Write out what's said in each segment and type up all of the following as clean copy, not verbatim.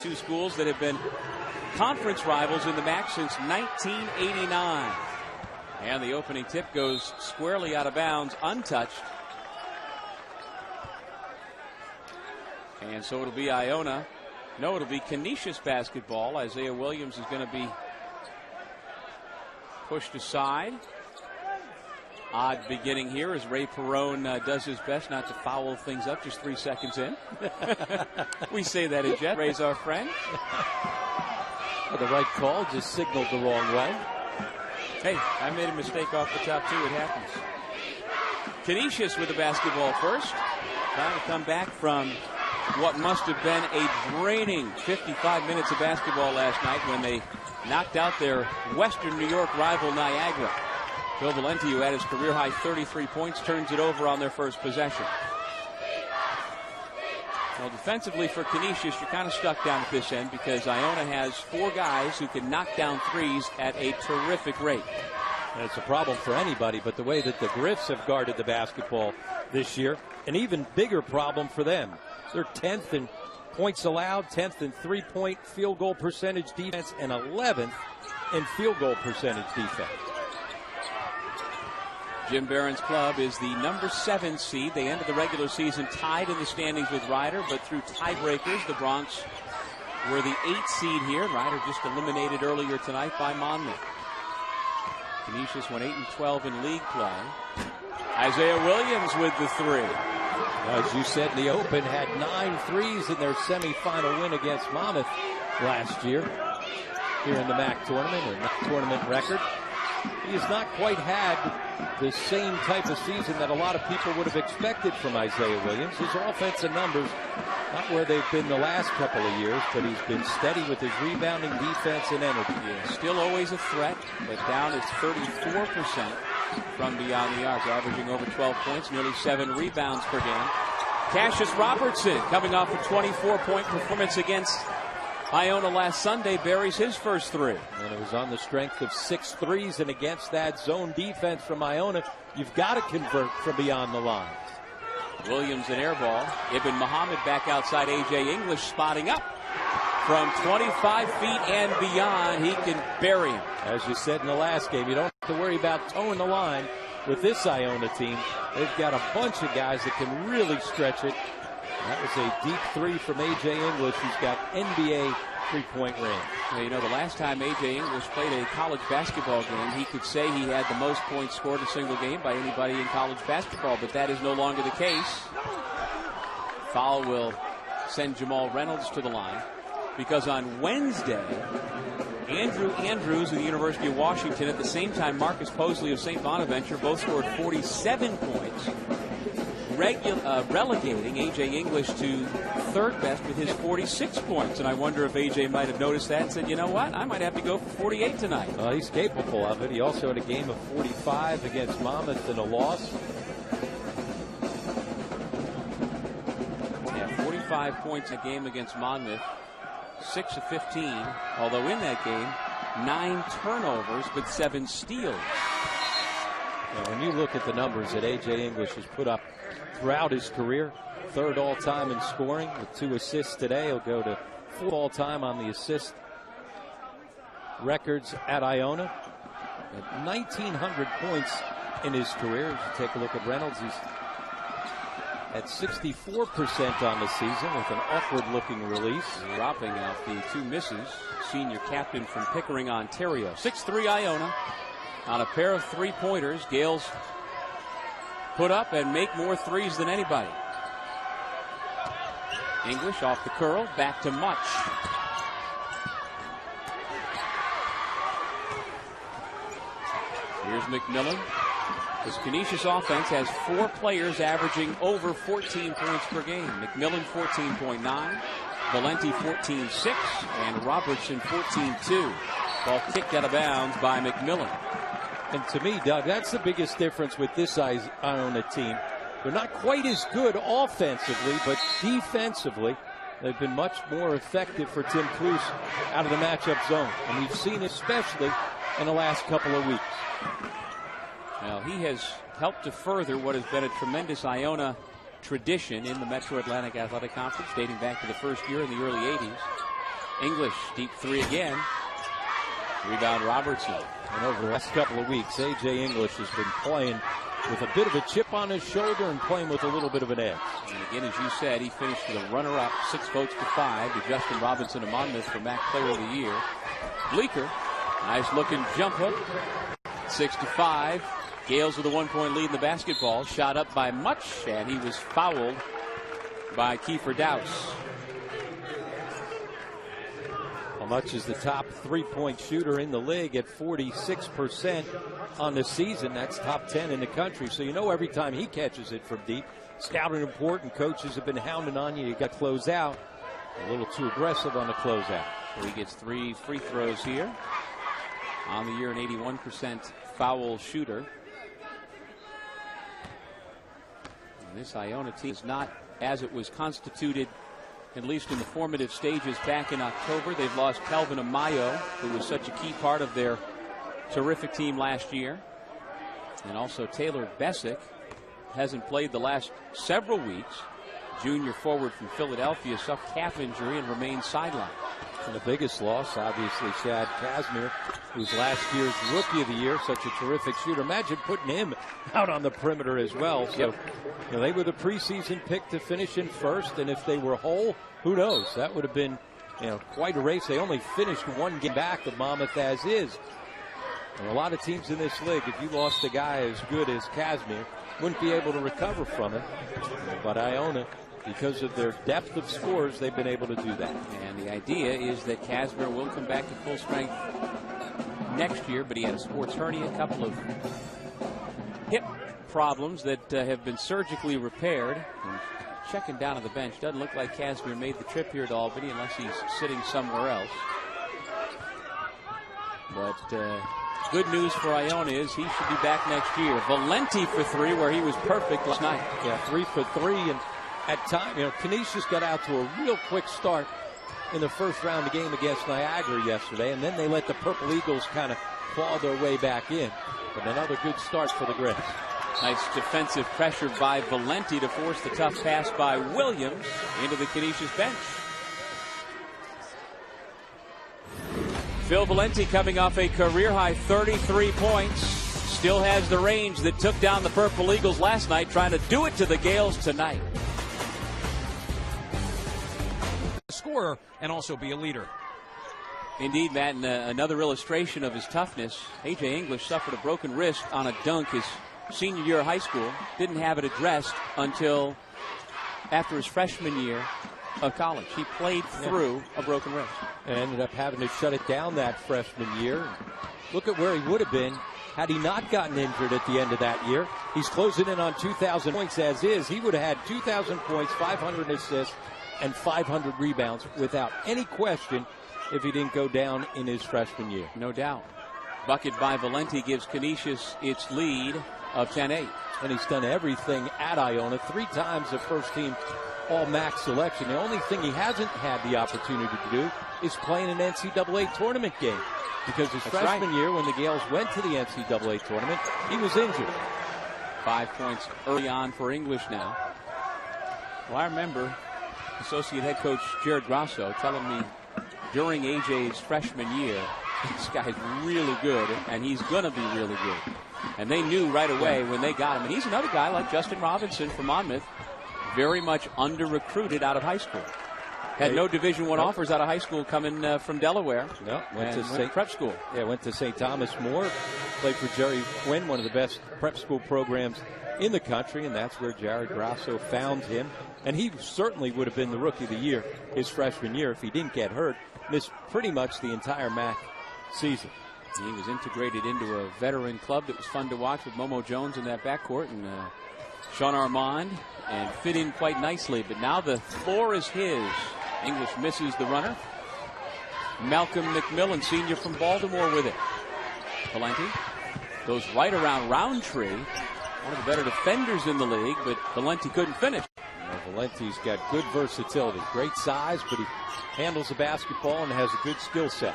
Two schools that have been conference rivals in the MAAC since 1989. And the opening tip goes squarely out of bounds, untouched. And so it'll be Iona. No, it'll be Canisius basketball. Isaiah Williams is going to be pushed aside. Odd beginning here as Ray Perrone does his best not to foul things up just 3 seconds in. We say that in Jet. Ray's our friend. Well, the right call, just signaled the wrong way. Hey, I made a mistake off the top too. It happens. Canisius with the basketball first. Trying to come back from what must have been a draining 55 minutes of basketball last night when they knocked out their Western New York rival Niagara. Phil Valenti, who had his career-high 33 points, turns it over on their first possession. Well, defensively for Canisius, you're kind of stuck down at this end because Iona has 4 guys who can knock down threes at a terrific rate. And it's a problem for anybody, but the way that the Griffs have guarded the basketball this year, an even bigger problem for them. They're 10th in points allowed, 10th in three-point field goal percentage defense, and 11th in field goal percentage defense. Jim Barron's club is the number 7 seed. They ended the regular season tied in the standings with Rider, but through tiebreakers, the Bronx were the 8th seed here. Rider just eliminated earlier tonight by Monmouth. Canisius went 8-12 in league play. Isaiah Williams with the 3. As you said in the open, had 9 threes in their semifinal win against Monmouth last year here in the MAAC Tournament, a tournament record. He has not quite had the same type of season that a lot of people would have expected from Isaiah Williams. His offensive numbers, not where they've been the last couple of years, but he's been steady with his rebounding defense and energy. Yeah, still always a threat, but down is 34% from beyond the arc, averaging over 12 points, nearly 7 rebounds per game. Cassius Robertson, coming off a 24-point performance against Iona last Sunday, buries his first 3. And it was on the strength of 6 threes, and against that zone defense from Iona, you've got to convert from beyond the line. Williams an air ball. Ibn Muhammad back outside. A.J. English spotting up from 25 feet and beyond. He can bury him. As you said in the last game, you don't have to worry about towing the line with this Iona team. They've got a bunch of guys that can really stretch it. That was a deep 3 from A.J. English, who's got NBA three-point range. Well, you know, the last time A.J. English played a college basketball game, he could say he had the most points scored in a single game by anybody in college basketball, but that is no longer the case. Foul will send Jamal Reynolds to the line because on Wednesday, Andrew Andrews of the University of Washington, at the same time Marcus Posley of St. Bonaventure, both scored 47 points. Relegating A.J. English to 3rd best with his 46 points. And I wonder if A.J. might have noticed that and said, you know what, I might have to go for 48 tonight. Well, he's capable of it. He also had a game of 45 against Monmouth in a loss. Yeah, 45 points a game against Monmouth, 6 of 15. Although in that game, 9 turnovers, but 7 steals. Now, when you look at the numbers that A.J. English has put up throughout his career, 3rd all-time in scoring with 2 assists today. He'll go to 4th all-time on the assist records at Iona. At 1,900 points in his career. As you take a look at Reynolds, he's at 64% on the season with an awkward-looking release. Dropping out the 2 misses. Senior captain from Pickering, Ontario. 6'3" Iona on a pair of 3-pointers. Gales put up and make more threes than anybody. English off the curl, back to Much. Here's McMillan. This Canisius offense has 4 players averaging over 14 points per game. McMillan 14.9, Valenti 14.6, and Robertson 14.2. Ball kicked out of bounds by McMillan. And to me, Doug, that's the biggest difference with this Iona team. They're not quite as good offensively, but defensively, they've been much more effective for Tim Cluse out of the matchup zone. And we've seen especially in the last couple of weeks. Now, he has helped to further what has been a tremendous Iona tradition in the Metro Atlantic Athletic Conference dating back to the first year in the early 80s. English, deep three again. Rebound Robertson. And over the last couple of weeks, A.J. English has been playing with a bit of a chip on his shoulder and playing with a little bit of an edge. And again, as you said, he finished with a runner-up, 6 votes to 5 to Justin Robinson of Monmouth for MAAC Player of the Year. Bleeker, nice looking jump hook, 6-5. Gales with a 1-point lead in the basketball. Shot up by Much, and he was fouled by Kiefer Dowse. Well, Much is the top 3-point shooter in the league at 46% on the season. That's top 10 in the country. So you know every time he catches it from deep, scouting important. Coaches have been hounding on you. You got to close out. A little too aggressive on the closeout. So he gets 3 free throws here. On the year, an 81% foul shooter. And this Iona team is not as it was constituted, at least in the formative stages back in October. They've lost Kelvin Amayo, who was such a key part of their terrific team last year. And also Taylor Bessick hasn't played the last several weeks. Junior forward from Philadelphia suffered calf injury and remains sidelined. And the biggest loss, obviously, Shad Kazmir, who's last year's Rookie of the Year, such a terrific shooter. Imagine putting him out on the perimeter as well. So, you know, they were the preseason pick to finish in first, and if they were whole, who knows? That would have been, you know, quite a race. They only finished 1 game back of Monmouth as is. And a lot of teams in this league, if you lost a guy as good as Kazmir, wouldn't be able to recover from it. But Iona, because of their depth of scores, they've been able to do that. And the idea is that Kazmir will come back to full strength next year, but he had a sports hernia, a couple of hip problems that have been surgically repaired. And checking down on the bench, doesn't look like Kazmir made the trip here to Albany unless he's sitting somewhere else. But good news for Iona is he should be back next year. Valenti for 3, where he was perfect last night. Yeah, 3 for 3, and at time, you know, Canisius got out to a real quick start in the first round of the game against Niagara yesterday, and then they let the Purple Eagles kind of claw their way back in. But another good start for the Griffs. Nice defensive pressure by Valenti to force the tough pass by Williams into the Canisius bench. Phil Valenti coming off a career-high 33 points. Still has the range that took down the Purple Eagles last night, trying to do it to the Gales tonight. Scorer and also be a leader. Indeed, Matt, and another illustration of his toughness. A.J. English suffered a broken wrist on a dunk his senior year of high school. Didn't have it addressed until after his freshman year of college. He played through a broken wrist. And ended up having to shut it down that freshman year. Look at where he would have been had he not gotten injured at the end of that year. He's closing in on 2,000 points as is. He would have had 2,000 points, 500 assists, and 500 rebounds without any question if he didn't go down in his freshman year. No doubt. Bucket by Valenti gives Canisius its lead of 10-8. And he's done everything at Iona. 3 times a first-team All-MAAC selection. The only thing he hasn't had the opportunity to do is play in an NCAA tournament game. Because his freshman year, when the Gales went to the NCAA tournament, he was injured. 5 points early on for English now. Well, I remember Associate Head Coach Jared Grasso telling me during AJ's freshman year, this guy's really good, and he's going to be really good. And they knew right away when they got him. And he's another guy like Justin Robinson from Monmouth, very much under-recruited out of high school. Had no Division I offers out of high school coming from Delaware. No, went to prep school. Yeah, went to St. Thomas More. Played for Jerry Quinn, one of the best prep school programs in the country, and that's where Jared Grasso found him. And he certainly would have been the Rookie of the Year his freshman year if he didn't get hurt. Missed pretty much the entire MAAC season. He was integrated into a veteran club that was fun to watch with Momo Jones in that backcourt and Sean Armand, and fit in quite nicely. But now the floor is his. English misses the runner. Malcolm McMillan, senior from Baltimore, with it. Valenti goes right around Roundtree, one of the better defenders in the league, but Valenti couldn't finish. Valenti's got good versatility, great size, but he handles the basketball and has a good skill set.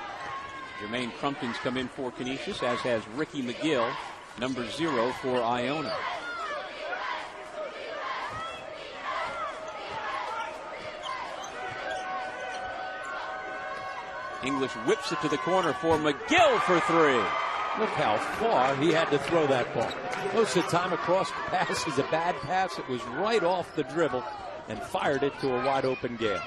Jermaine Crumpton's come in for Canisius, as has Ricky McGill, number 0 for Iona. English whips it to the corner for McGill for three. Look how far he had to throw that ball. Most of the time, a cross pass is a bad pass. It was right off the dribble and fired it to a wide open Gale.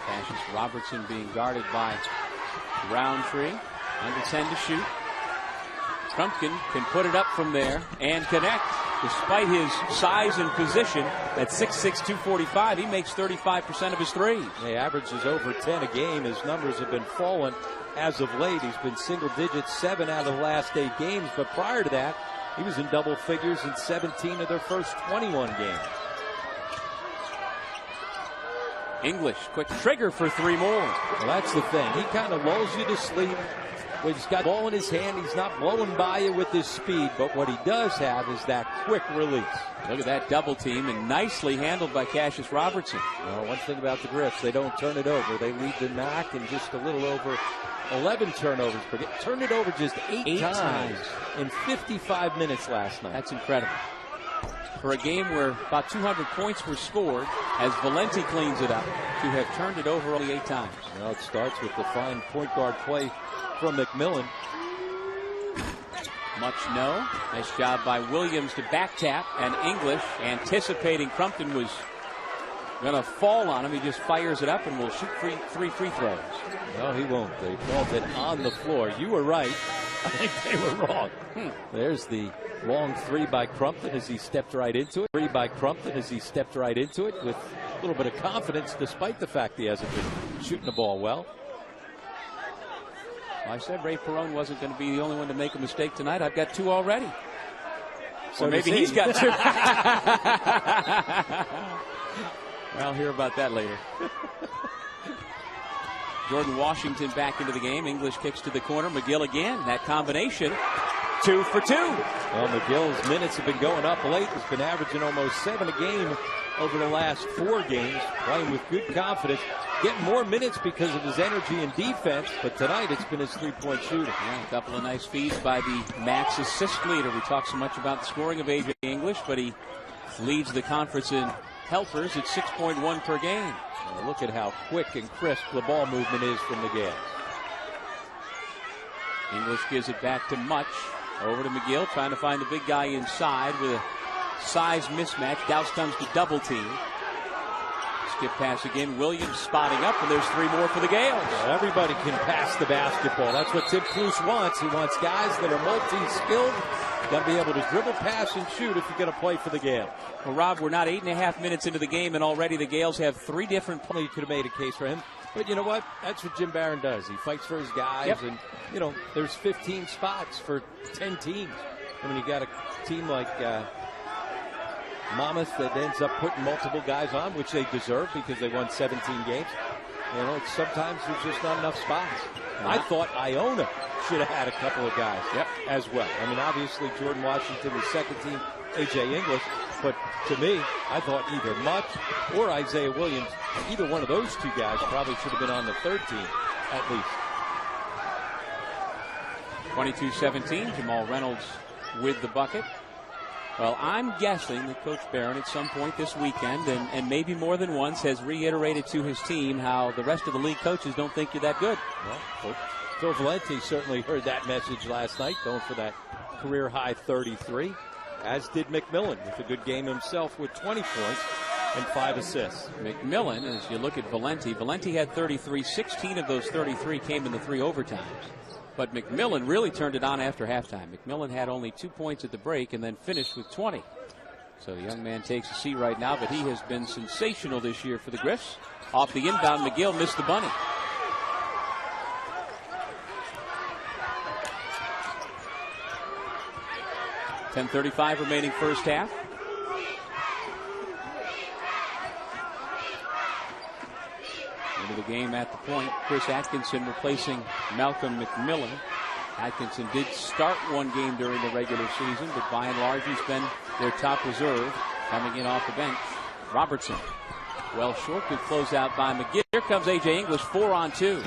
Canisius Robertson being guarded by Roundtree. Under 10 to shoot. Crumpkin can put it up from there and connect. Despite his size and position at 6'6", 245, he makes 35% of his threes. He averages over 10 a game. His numbers have been falling as of late. He's been single digits 7 out of the last 8 games, but prior to that, he was in double figures in 17 of their first 21 games. English, quick trigger for three more. Well, that's the thing. He kind of lulls you to sleep. When he's got the ball in his hand, he's not blowing by you with his speed, but what he does have is that quick release. Look at that double team, and nicely handled by Canisius Robertson. Well, one thing about the Griffs, they don't turn it over. They lead the MAAC in just a little over 11 turnovers per game. Turned it over just 8 times in 55 minutes last night. That's incredible. For a game where about 200 points were scored, as Valenti cleans it up, to have turned it over only 8 times. Well, it starts with the fine point guard play from McMillan. Much no. Nice job by Williams to back tap, and English, anticipating Crumpton was going to fall on him. He just fires it up and will shoot 3 free throws. No, he won't. They called it on the floor. You were right. I think they were wrong. There's the long 3 by Crumpton as he stepped right into it. 3 by Crumpton as he stepped right into it with a little bit of confidence, despite the fact he hasn't been shooting the ball well. I said Ray Perone wasn't going to be the only one to make a mistake tonight. I've got 2 already. So or maybe he's got 2. I'll hear about that later. Jordan Washington back into the game. English kicks to the corner. McGill again. That combination, 2 for 2. Well, McGill's minutes have been going up late. He's been averaging almost 7 a game over the last 4 games, playing with good confidence, getting more minutes because of his energy and defense, but tonight it's been his 3-point shooting. Yeah, a couple of nice feeds by the MAAC's assist leader. We talk so much about the scoring of A.J. English, but he leads the conference in helpers at 6.1 per game. Well, look at how quick and crisp the ball movement is from the Gales. English gives it back to Much. Over to McGill, trying to find the big guy inside with a size mismatch. Douse comes to double team. Skip pass again. Williams spotting up, and there's 3 more for the Gales. Well, everybody can pass the basketball. That's what Tim Cluse wants. He wants guys that are multi-skilled. Got to be able to dribble, pass, and shoot if you're going to play for the Gales. Well, Rob, we're not 8.5 minutes into the game, and already the Gales have 3 different plays. You could have made a case for him. But you know what? That's what Jim Barron does. He fights for his guys, and, you know, there's 15 spots for 10 teams. I mean, you got a team like Monmouth that ends up putting multiple guys on, which they deserve because they won 17 games. You know, sometimes there's just not enough spots. I thought Iona should have had a couple of guys as well. I mean, obviously, Jordan Washington was second team, A.J. English. But to me, I thought either Much or Isaiah Williams, either one of those 2 guys probably should have been on the 3rd team, at least. 22-17, Jamal Reynolds with the bucket. Well, I'm guessing that Coach Barron at some point this weekend, and maybe more than once, has reiterated to his team how the rest of the league coaches don't think you're that good. Well, Phil Valenti certainly heard that message last night, going for that career-high 33. As did McMillan with a good game himself with 20 points and 5 assists. McMillan, as you look at Valenti had 33. 16 of those 33 came in the 3 overtimes. But McMillan really turned it on after halftime. McMillan had only 2 points at the break and then finished with 20. So the young man takes a seat right now, but he has been sensational this year for the Griffs. Off the inbound, McGill missed the bunny. .35 remaining first half. Into the game at the point, Chris Atkinson replacing Malcolm McMillan. Atkinson did start 1 game during the regular season, but by and large he's been their top reserve coming in off the bench. Robertson, well short, good closeout by McGill. Here comes A.J. English, 4 on 2.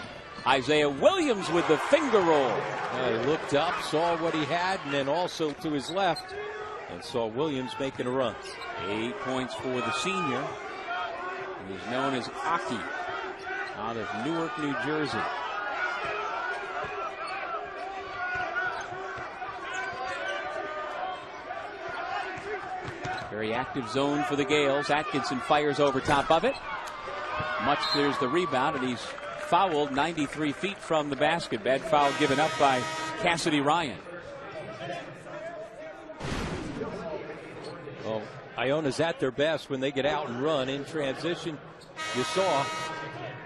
Isaiah Williams with the finger roll. He looked up, saw what he had, and then also to his left, and saw Williams making a run. 8 points for the senior. He's known as Aki out of Newark, New Jersey. Very active zone for the Gales. Atkinson fires over top of it. Much clears the rebound, and he's fouled 93 feet from the basket. Bad foul given up by Cassidy Ryan. Well, Iona's at their best when they get out and run in transition. You saw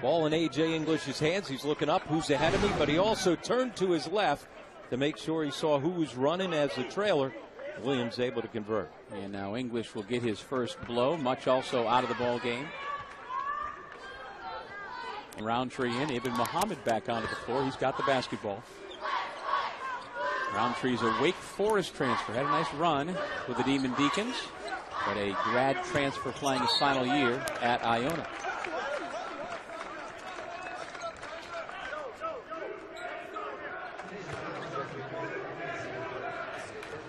ball in A.J. English's hands. He's looking up, who's ahead of me, but he also turned to his left to make sure he saw who was running as the trailer. Williams able to convert. And now English will get his first blow. Much also out of the ball game. Roundtree in. Ibn Muhammad back onto the floor. He's got the basketball. Roundtree's a Wake Forest transfer. Had a nice run with the Demon Deacons, but a grad transfer playing his final year at Iona.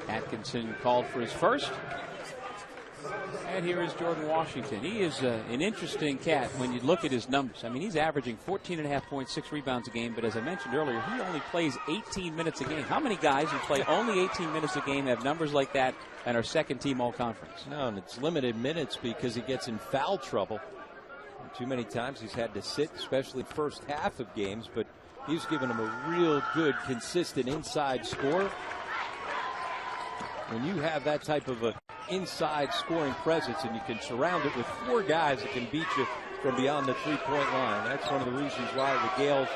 Atkinson called for his first. And here is Jordan Washington. He is an interesting cat when you look at his numbers. I mean, he's averaging 14.5 points, 6 rebounds a game, but as I mentioned earlier, he only plays 18 minutes a game. How many guys who play only 18 minutes a game have numbers like that and are second team all-conference? No, and it's limited minutes because he gets in foul trouble. And too many times he's had to sit, especially first half of games, but he's given him a real good, consistent inside score. When you have that type of a inside scoring presence and you can surround it with 4 guys that can beat you from beyond the three-point line, that's one of the reasons why the Gales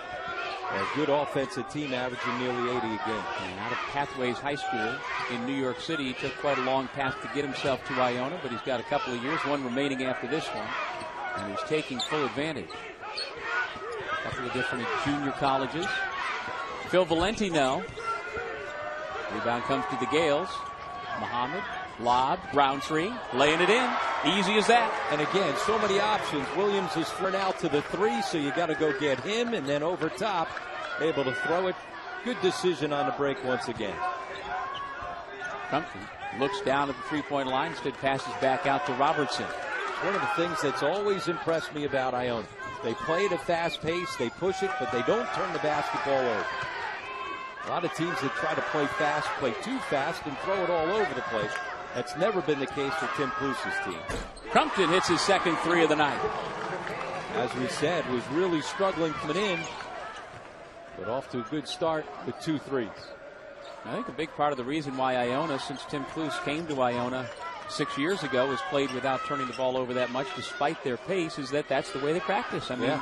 are a good offensive team, averaging nearly 80 a game. And out of Pathways High School in New York City, he took quite a long path to get himself to Iona, but he's got a couple of years, one remaining after this one, and he's taking full advantage. A couple of different junior colleges. Phil Valenti now. Rebound comes to the Gales. Muhammad, lob, Roundtree, laying it in. Easy as that. And again, so many options. Williams is thrown out to the 3, so you got to go get him, and then over top, able to throw it. Good decision on the break once again. Crumpton looks down at the three-point line, instead passes back out to Robertson. One of the things that's always impressed me about Iona. They play at a fast pace, they push it, but they don't turn the basketball over. A lot of teams that try to play fast, play too fast, and throw it all over the place. That's never been the case for Tim Plouse's team. Crumpton hits his second 3 of the night. As we said, was really struggling coming in, but off to a good start with 2 threes. I think a big part of the reason why Iona, since Tim Plouse came to Iona 6 years ago, has played without turning the ball over that much despite their pace, is that that's the way they practice. I mean,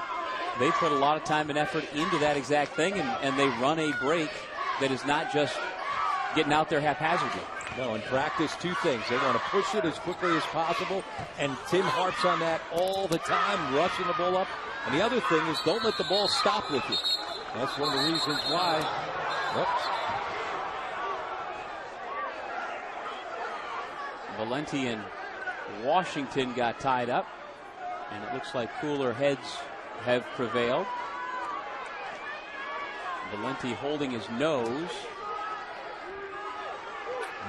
they put a lot of time and effort into that exact thing, and they run a break that is not just getting out there haphazardly. No, in practice, 2 things. They want to push it as quickly as possible, and Tim harps on that all the time, rushing the ball up. And the other thing is don't let the ball stop with you. That's one of the reasons why. Valenti and Washington got tied up, and it looks like cooler heads have prevailed. Valenti holding his nose.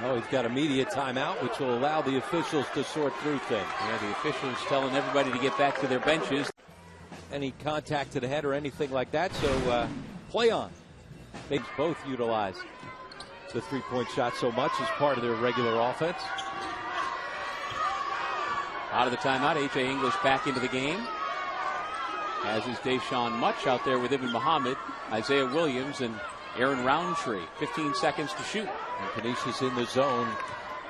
Oh, he's got a media timeout, which will allow the officials to sort through things. Yeah, the officials telling everybody to get back to their benches. Any contact to the head or anything like that, so play on. They both utilize the three-point shot so much as part of their regular offense. Out of the timeout, A.J. English back into the game. As is Deshaun Much out there with Ibn Muhammad, Isaiah Williams, and Aaron Roundtree. 15 seconds to shoot. And Canisius in the zone.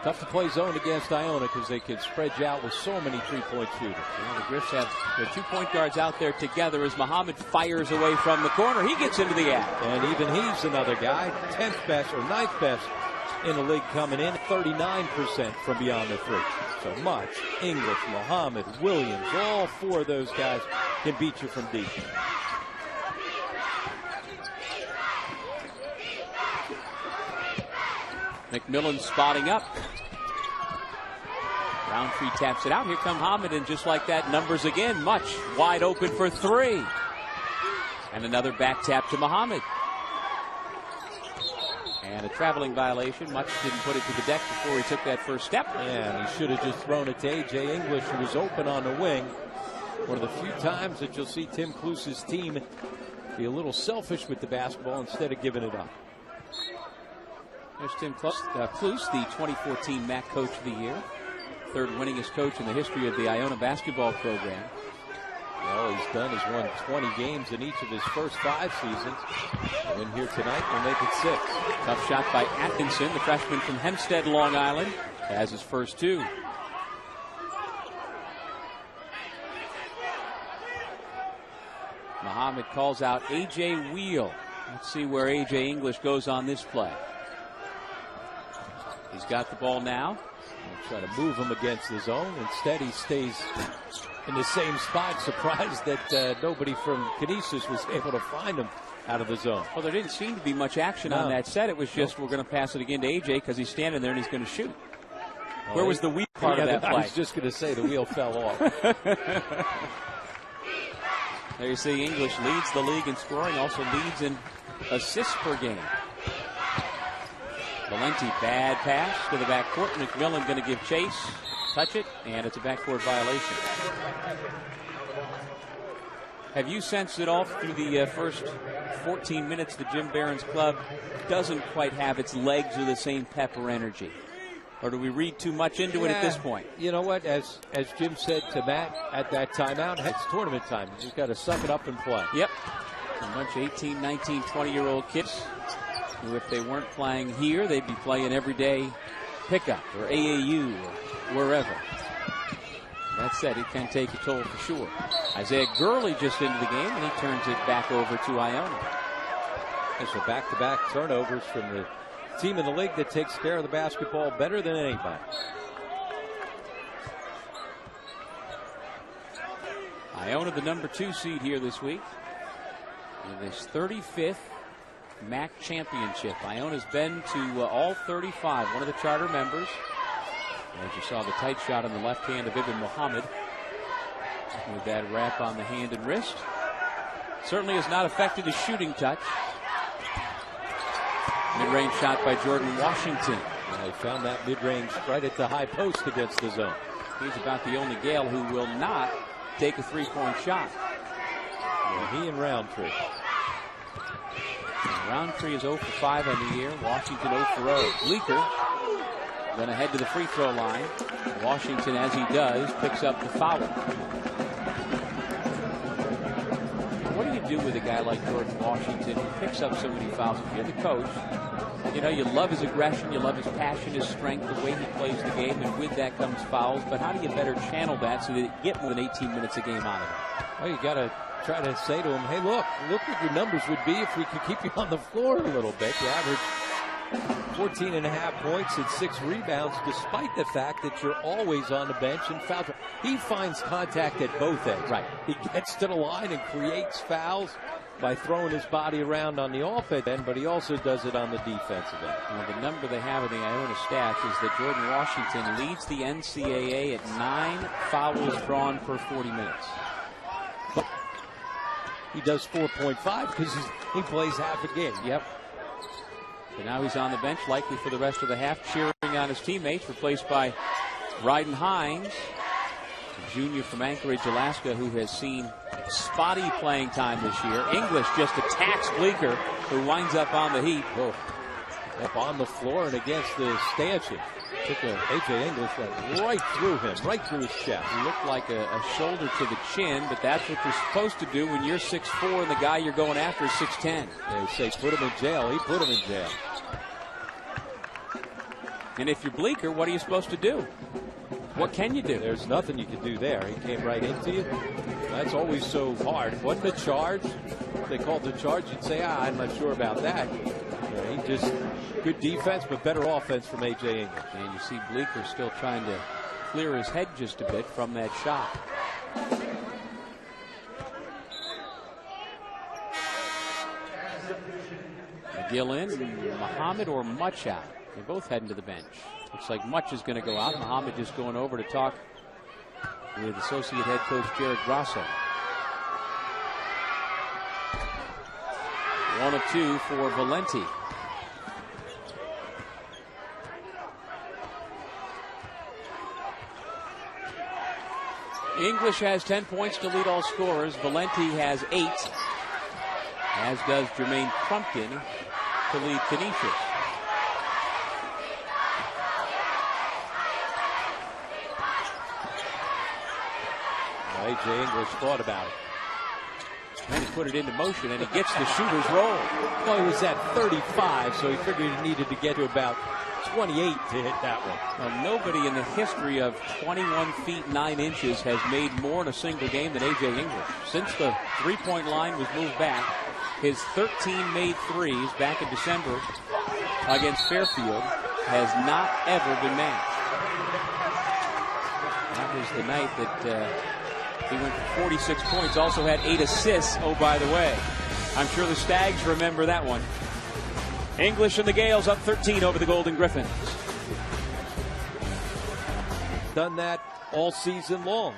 Tough to play zone against Iona because they can spread you out with so many three-point shooters. Well, the Griffs have their 2 point guards out there together as Muhammad fires away from the corner. He gets into the act. And even he's another guy, 10th best or 9th best in the league coming in, 39% from beyond the 3. So Much, English, Muhammad, Williams, all 4 of those guys can beat you from deep. McMillan spotting up. Roundtree taps it out. Here come Muhammad, and just like that, numbers again. Much wide open for 3. And another back tap to Muhammad. And a traveling violation. Much didn't put it to the deck before he took that first step. Yeah, and he should have just thrown it to A.J. English, who was open on the wing. One of the few times that you'll see Tim Kluse's team be a little selfish with the basketball instead of giving it up. There's Tim Kluse, the 2014 MAAC Coach of the Year. Third winningest coach in the history of the Iona basketball program. All he's done is won 20 games in each of his first 5 seasons. A win here tonight will make it 6. Tough shot by Atkinson, the freshman from Hempstead, Long Island, has his first 2. Muhammad calls out A.J. Wheel. Let's see where A.J. English goes on this play. He's got the ball now. Try to move him against the zone. Instead, he stays in the same spot. Surprised that nobody from Canisius was able to find him out of the zone. Well, there didn't seem to be much action on that set. It was just, we're going to pass it again to A.J. because he's standing there and he's going to shoot. Where was the wheel part of that play? I was just going to say the wheel fell off. There you see English leads the league in scoring, also leads in assists per game. Valenti, bad pass to the backcourt. McMillan going to give chase, touch it, and it's a backcourt violation. Have you sensed it all through the first 14 minutes that Jim Barron's club doesn't quite have its legs or the same pep or energy? Or do we read too much into it at this point? You know what? As Jim said to Matt at that timeout, it's tournament time. You just got to suck it up and play. Yep. A bunch of 18, 19, 20-year-old kids who, if they weren't playing here, they'd be playing everyday pickup or AAU or wherever. That said, it can take a toll for sure. Isaiah Gurley just into the game, and he turns it back over to Iona. It's a back-to-back turnovers from the team in the league that takes care of the basketball better than anybody. Iona, the number 2 seed here this week, in this 35th MAAC championship. Iona's been to all 35, one of the charter members. As you saw, the tight shot on the left hand of Ibn Muhammad with that wrap on the hand and wrist. Certainly has not affected his shooting touch. Mid-range shot by Jordan Washington. They found that mid-range right at the high post against the zone. He's about the only Gale who will not take a three-point shot. Yeah, he and Roundtree. Roundtree is 0 for 5 on the year. Washington 0 for 0. Bleeker going to head to the free throw line. Washington, as he does, picks up the foul. What do you do with a guy like Jordan Washington who picks up so many fouls? If you're the coach, you know, you love his aggression, you love his passion, his strength, the way he plays the game, and with that comes fouls. But how do you better channel that so that you get more than 18 minutes a game out of it? Well, you got to try to say to him, hey, look what your numbers would be if we could keep you on the floor a little bit. You average 14.5 points and 6 rebounds, despite the fact that you're always on the bench and foul. He finds contact at both ends. Right. He gets to the line and creates fouls by throwing his body around on the offensive end, but he also does it on the defensive end. Well, the number they have in the Iona stats is that Jordan Washington leads the NCAA at 9 fouls drawn per 40 minutes. But he does 4.5 because he plays half a game. Yep. So now he's on the bench, likely for the rest of the half, cheering on his teammates, replaced by Ryden Hines, a junior from Anchorage, Alaska, who has seen spotty playing time this year. English just attacks Bleeker, who winds up on the heat. Oh, up on the floor and against the stanchion. Took A.J. English right through him, right through his chest. It looked like a shoulder to the chin, but that's what you're supposed to do when you're 6'4" and the guy you're going after is 6'10". They say put him in jail. He put him in jail. And if you're Bleeker, what are you supposed to do? What can you do? There's nothing you can do there. He came right into you. That's always so hard. It wasn't a charge. If they called the charge, you'd say, I'm not sure about that. He just good defense, but better offense from A.J. English. And you see Bleeker still trying to clear his head just a bit from that shot. McGill in, Muhammad or Much out. They're both heading to the bench. Looks like Much is going to go out. Muhammad just going over to talk with associate head coach Jared Grosso. 1 of 2 for Valenti. English has 10 points to lead all scorers. Valenti has 8, as does Jermaine Crumpton to lead Canisius. A.J. English thought about it. And he put it into motion, and he gets the shooter's roll. Well, he was at 35, so he figured he needed to get to about 28 to hit that one. Well, nobody in the history of 21 feet 9 inches has made more in a single game than A.J. English. Since the three-point line was moved back, his 13 made threes back in December against Fairfield has not ever been matched. That was the night that he went for 46 points, also had 8 assists, oh, by the way. I'm sure the Stags remember that one. English and the Gales up 13 over the Golden Griffins. Done that all season long.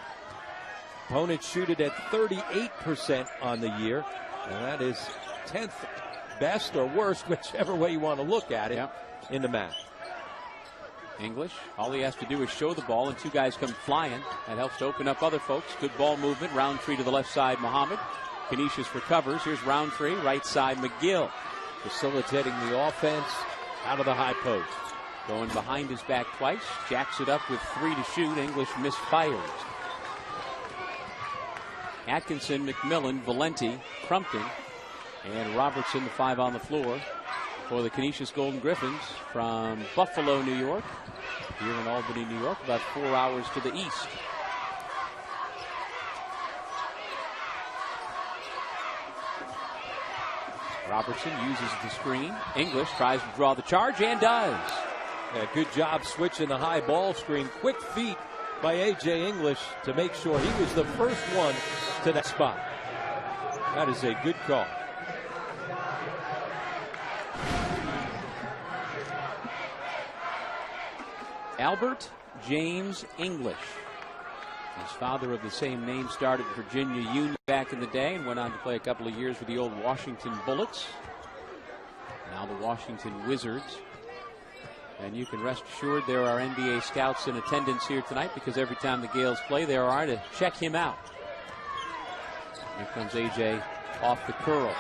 Opponents shoot it at 38% on the year, and that is 10th best or worst, whichever way you want to look at it, in the MAAC. English, all he has to do is show the ball, and 2 guys come flying. That helps to open up other folks. Good ball movement. Roundtree to the left side, Muhammad. Canisius recovers. Here's Roundtree, right side, McGill. Facilitating the offense out of the high post. Going behind his back twice. Jacks it up with 3 to shoot. English misfires. Atkinson, McMillan, Valenti, Crumpton, and Robertson, the 5 on the floor for the Canisius Golden Griffins from Buffalo, New York. Here in Albany, New York, about 4 hours to the east. Robertson uses the screen. English tries to draw the charge and does. Yeah, good job switching the high ball screen. Quick feet by A.J. English to make sure he was the first one to that spot. That is a good call. Albert James English. His father of the same name started Virginia Union back in the day and went on to play a couple of years with the old Washington Bullets. Now the Washington Wizards. And you can rest assured there are NBA scouts in attendance here tonight, because every time the Gales play, there are to check him out. Here comes A.J. off the curl.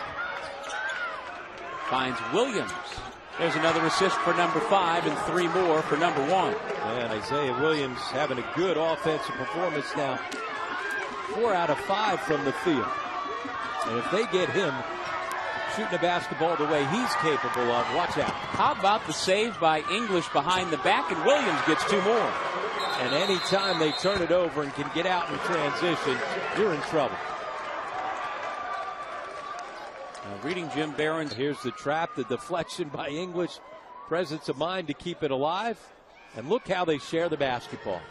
Finds Williams. There's another assist for number 5 and 3 more for number 1. And Isaiah Williams having a good offensive performance now. 4 out of 5 from the field. And if they get him shooting the basketball the way he's capable of, watch out. How about the save by English behind the back, and Williams gets 2 more. And anytime they turn it over and can get out in transition, you're in trouble. Reading Jim Barron's. Here's the trap, the deflection by English. Presence of mind to keep it alive. And look how they share the basketball.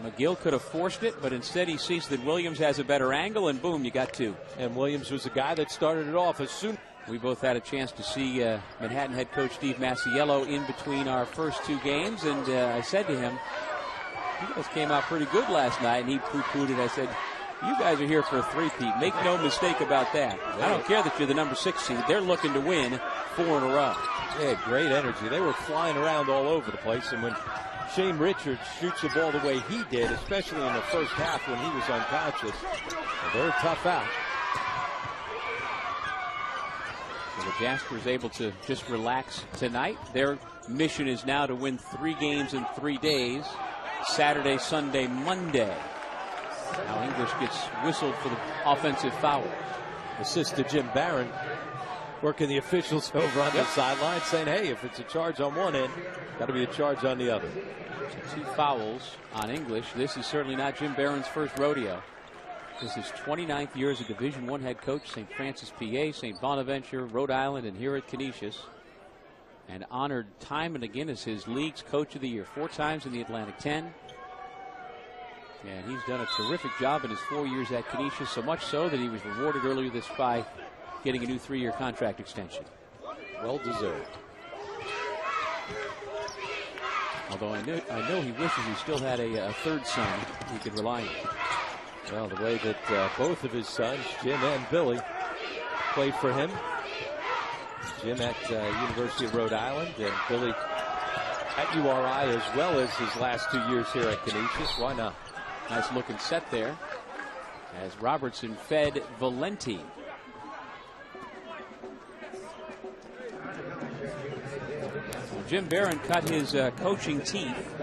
McGill could have forced it, but instead he sees that Williams has a better angle, and boom, you got 2. And Williams was the guy that started it off as soon. We both had a chance to see Manhattan head coach Steve Masiello in between our first 2 games, and I said to him, you guys came out pretty good last night, and he poo-pooed it. I said, you guys are here for a three-peat. Make no mistake about that. I don't care that you're the number 6 seed. They're looking to win 4 in a row. They had great energy. They were flying around all over the place. And when Shane Richards shoots the ball the way he did, especially in the first half when he was unconscious, they're tough out. So the Jaspers able to just relax tonight. Their mission is now to win 3 games in 3 days. Saturday, Sunday, Monday. Now English gets whistled for the offensive foul. Assist to Jim Barron, working the officials over on the sideline, saying, hey, if it's a charge on one end, got to be a charge on the other. So 2 fouls on English. This is certainly not Jim Barron's first rodeo. This is 29th year as a Division I head coach, St. Francis, PA, St. Bonaventure, Rhode Island, and here at Canisius. And honored time and again as his league's coach of the year. 4 times in the Atlantic 10. And he's done a terrific job in his 4 years at Canisius, so much so that he was rewarded earlier this by getting a new 3-year contract extension. Well deserved. Although I know he wishes he still had a 3rd son he could rely on. Well, the way that both of his sons, Jim and Billy, played for him. Jim at University of Rhode Island, and Billy at URI, as well as his last 2 years here at Canisius. Why not? Nice looking set there as Robertson fed Valenti. Well, Jim Barron cut his coaching teeth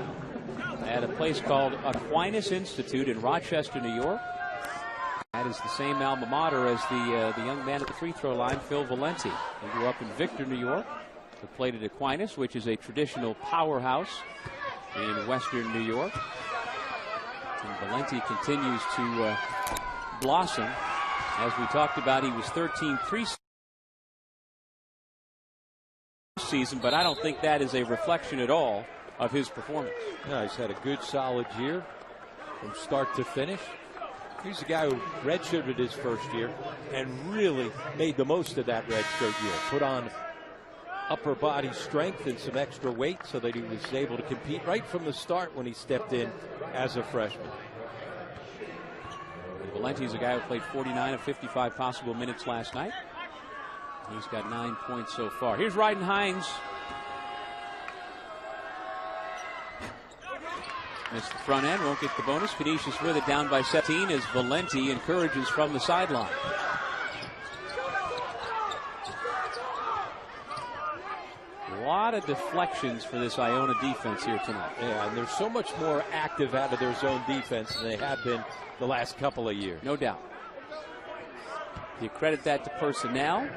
at a place called Aquinas Institute in Rochester, New York. That is the same alma mater as the young man at the free throw line, Phil Valenti. He grew up in Victor, New York. He played at Aquinas, which is a traditional powerhouse in Western New York. And Valenti continues to blossom. As we talked about, he was 13-3 season, but I don't think that is a reflection at all of his performance. No, he's had a good, solid year from start to finish. He's a guy who redshirted his first year and really made the most of that redshirt year. Put on upper body strength and some extra weight so that he was able to compete right from the start when he stepped in as a freshman. Valenti is a guy who played 49 of 55 possible minutes last night. He's got 9 points so far. Here's Ryden Hines. Missed the front end, won't get the bonus. Canisius with it down by 17 as Valenti encourages from the sideline. A lot of deflections for this Iona defense here tonight. Yeah, and they're so much more active out of their zone defense than they have been the last couple of years. No doubt. Do you credit that to personnel?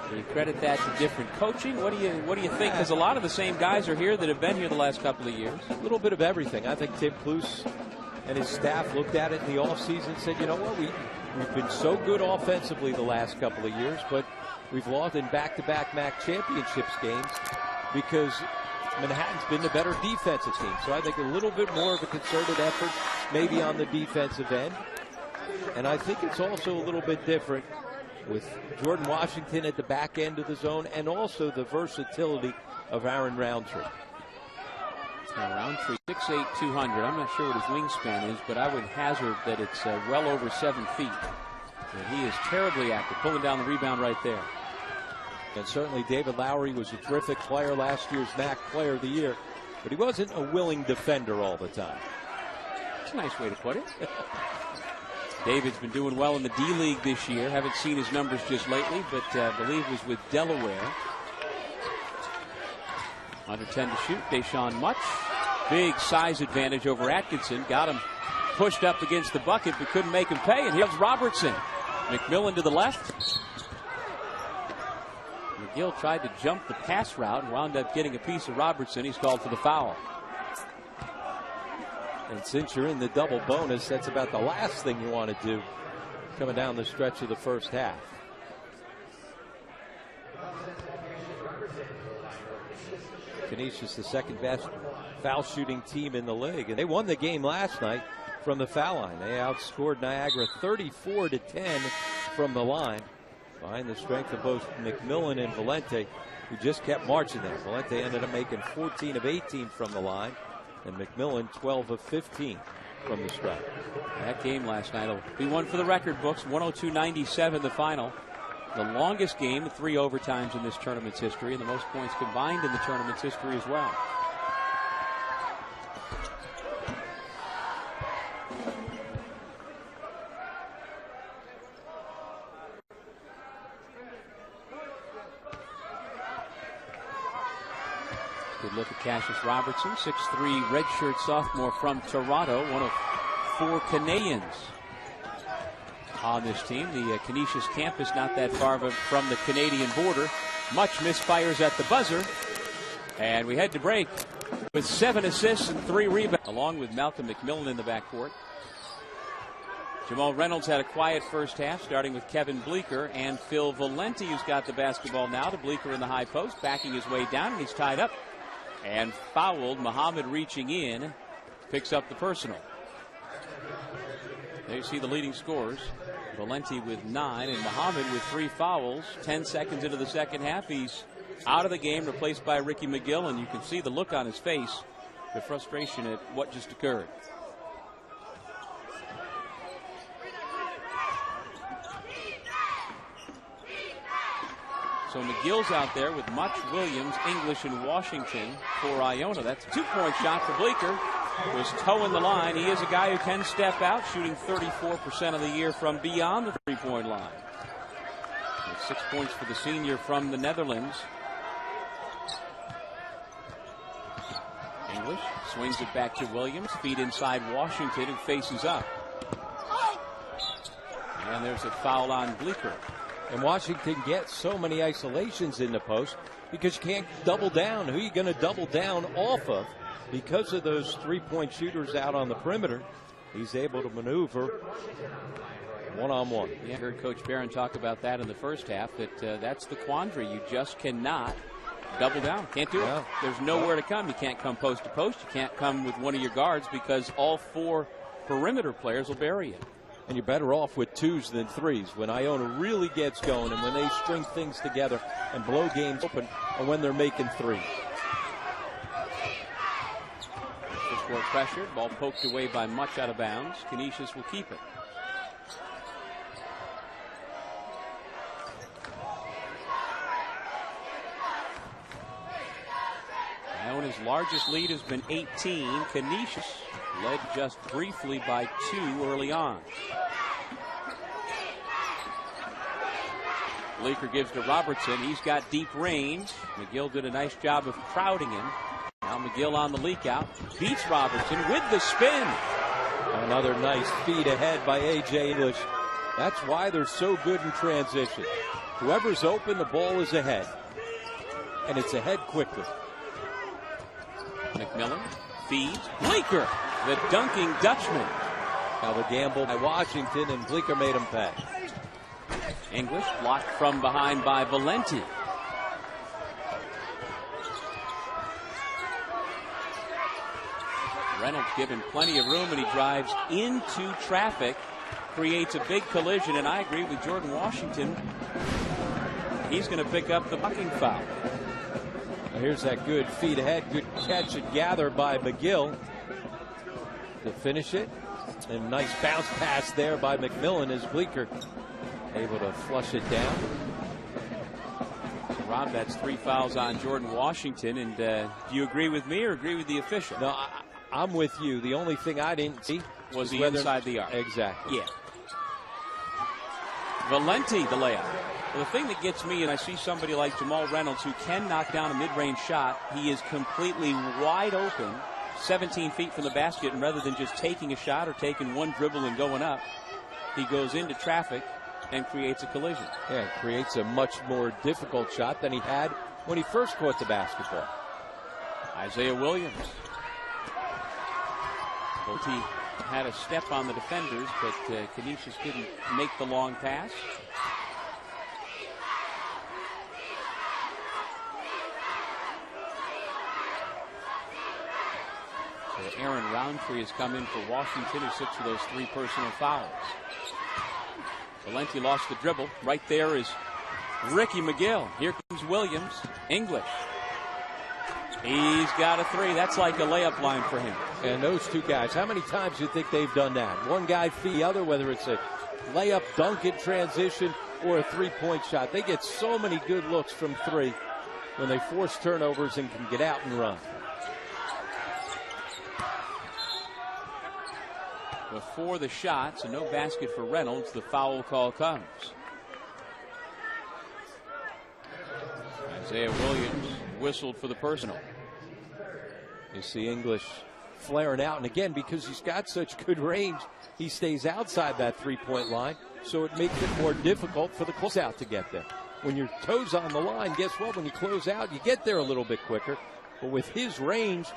Do you credit that to different coaching? What do you think? Because a lot of the same guys are here that have been here the last couple of years. A little bit of everything. I think Tim Cluse and his staff looked at it in the offseason and said, you know what, we've been so good offensively the last couple of years, but we've lost in back-to-back MAAC championships games because Manhattan's been the better defensive team. So I think a little bit more of a concerted effort maybe on the defensive end. And I think it's also a little bit different with Jordan Washington at the back end of the zone and also the versatility of Aaron Roundtree. Now Roundtree, 6'8", 200. I'm not sure what his wingspan is, but I would hazard that it's well over 7 feet. And he is terribly active, pulling down the rebound right there. And certainly David Lowry was a terrific player, last year's MAAC Player of the Year, but he wasn't a willing defender all the time. That's a nice way to put it. David's been doing well in the D-League this year. Haven't seen his numbers just lately, but I believe was with Delaware. Under 10 to shoot. Deshaun Much. Big size advantage over Atkinson. Got him pushed up against the bucket, but couldn't make him pay. And here's Robertson. McMillan to the left. McGill tried to jump the pass route and wound up getting a piece of Robertson. He's called for the foul. And since you're in the double bonus, that's about the last thing you want to do coming down the stretch of the first half. Canisius, the second best foul shooting team in the league, and they won the game last night from the foul line. They outscored Niagara 34-10 from the line, behind the strength of both McMillan and Valenti, who just kept marching there. Valenti ended up making 14 of 18 from the line, and McMillan 12 of 15 from the stripe. That game last night will be one for the record books. 102-97 the final. The longest game, 3 overtimes in this tournament's history, and the most points combined in the tournament's history as well. Good look at Cassius Robertson, 6'3", redshirt sophomore from Toronto, one of 4 Canadians on this team. The Canisius campus not that far from the Canadian border. Much misfires at the buzzer, and we head to break with 7 assists and 3 rebounds, along with Malcolm McMillan in the backcourt. Jamal Reynolds had a quiet first half, starting with Kevin Bleeker and Phil Valenti, who's got the basketball now. To Bleeker in the high post, backing his way down, and he's tied up and fouled. Muhammad reaching in, picks up the personal. There you see the leading scorers. Valenti with 9 and Muhammad with 3 fouls. 10 seconds into the second half, he's out of the game, replaced by Ricky McGill, and you can see the look on his face, the frustration at what just occurred. So McGill's out there with Much, Williams, English, and Washington for Iona. That's a 2-point shot for Bleeker. Was toeing the line. He is a guy who can step out, shooting 34% of the year from beyond the 3-point line. With 6 points for the senior from the Netherlands. English swings it back to Williams. Feed inside Washington, who faces up. And there's a foul on Bleeker. And Washington gets so many isolations in the post because you can't double down. Who are you going to double down off of? Because of those 3-point shooters out on the perimeter, he's able to maneuver one-on-one. Yeah, I heard Coach Barron talk about that in the first half, that that's the quandary. You just cannot double down. Can't do it. There's nowhere to come. You can't come post to post. You can't come with one of your guards because all 4 perimeter players will bury you. And you're better off with 2s than 3s. When Iona really gets going and when they string things together and blow games open, and when they're making 3s. Score pressured. Ball poked away by Much out of bounds. Canisius will keep it. Iona's largest lead has been 18. Canisius led just briefly by 2 early on. Bleeker gives to Robertson. He's got deep range. McGill did a nice job of crowding him. Now McGill on the leak out. Beats Robertson with the spin. Another nice feed ahead by A.J. English. That's why they're so good in transition. Whoever's open, the ball is ahead. And it's ahead quickly. McMillan feeds. Bleeker, the dunking Dutchman. Now the gamble by Washington, and Bleeker made him pay. English blocked from behind by Valenti. Reynolds given plenty of room, and he drives into traffic, creates a big collision, and I agree with Jordan Washington. He's going to pick up the bucking foul. Here's that good feed ahead, good catch and gather by McGill to finish it. And nice bounce pass there by McMillan as Bleeker able to flush it down. So Rob, that's 3 fouls on Jordan Washington. And do you agree with me or agree with the official? No, I'm with you. The only thing I didn't see was the inside the arc. Exactly. Yeah. Valenti, the layup. Well, the thing that gets me, and I see somebody like Jamal Reynolds who can knock down a mid-range shot, he is completely wide open, 17 feet from the basket, and rather than just taking a shot or taking one dribble and going up, he goes into traffic and creates a collision. Yeah, it creates a much more difficult shot than he had when he first caught the basketball. Isaiah Williams. He had a step on the defenders, but Canisius didn't make the long pass. So Aaron Roundtree has come in for Washington, who sits for those 3 personal fouls. Valenti lost the dribble. Right there is Ricky McGill. Here comes Williams. English. He's got a 3. That's like a layup line for him. And those 2 guys, how many times do you think they've done that? One guy feed the other, whether it's a layup, dunk in transition, or a 3-point shot. They get so many good looks from 3 when they force turnovers and can get out and run. Before the shots, and no basket for Reynolds, the foul call comes. Isaiah Williams whistled for the personal. You see English flaring out, and again, because he's got such good range, he stays outside that 3-point line, so it makes it more difficult for the closeout to get there. When your toes on the line, guess what? When you close out, you get there a little bit quicker. But with his range,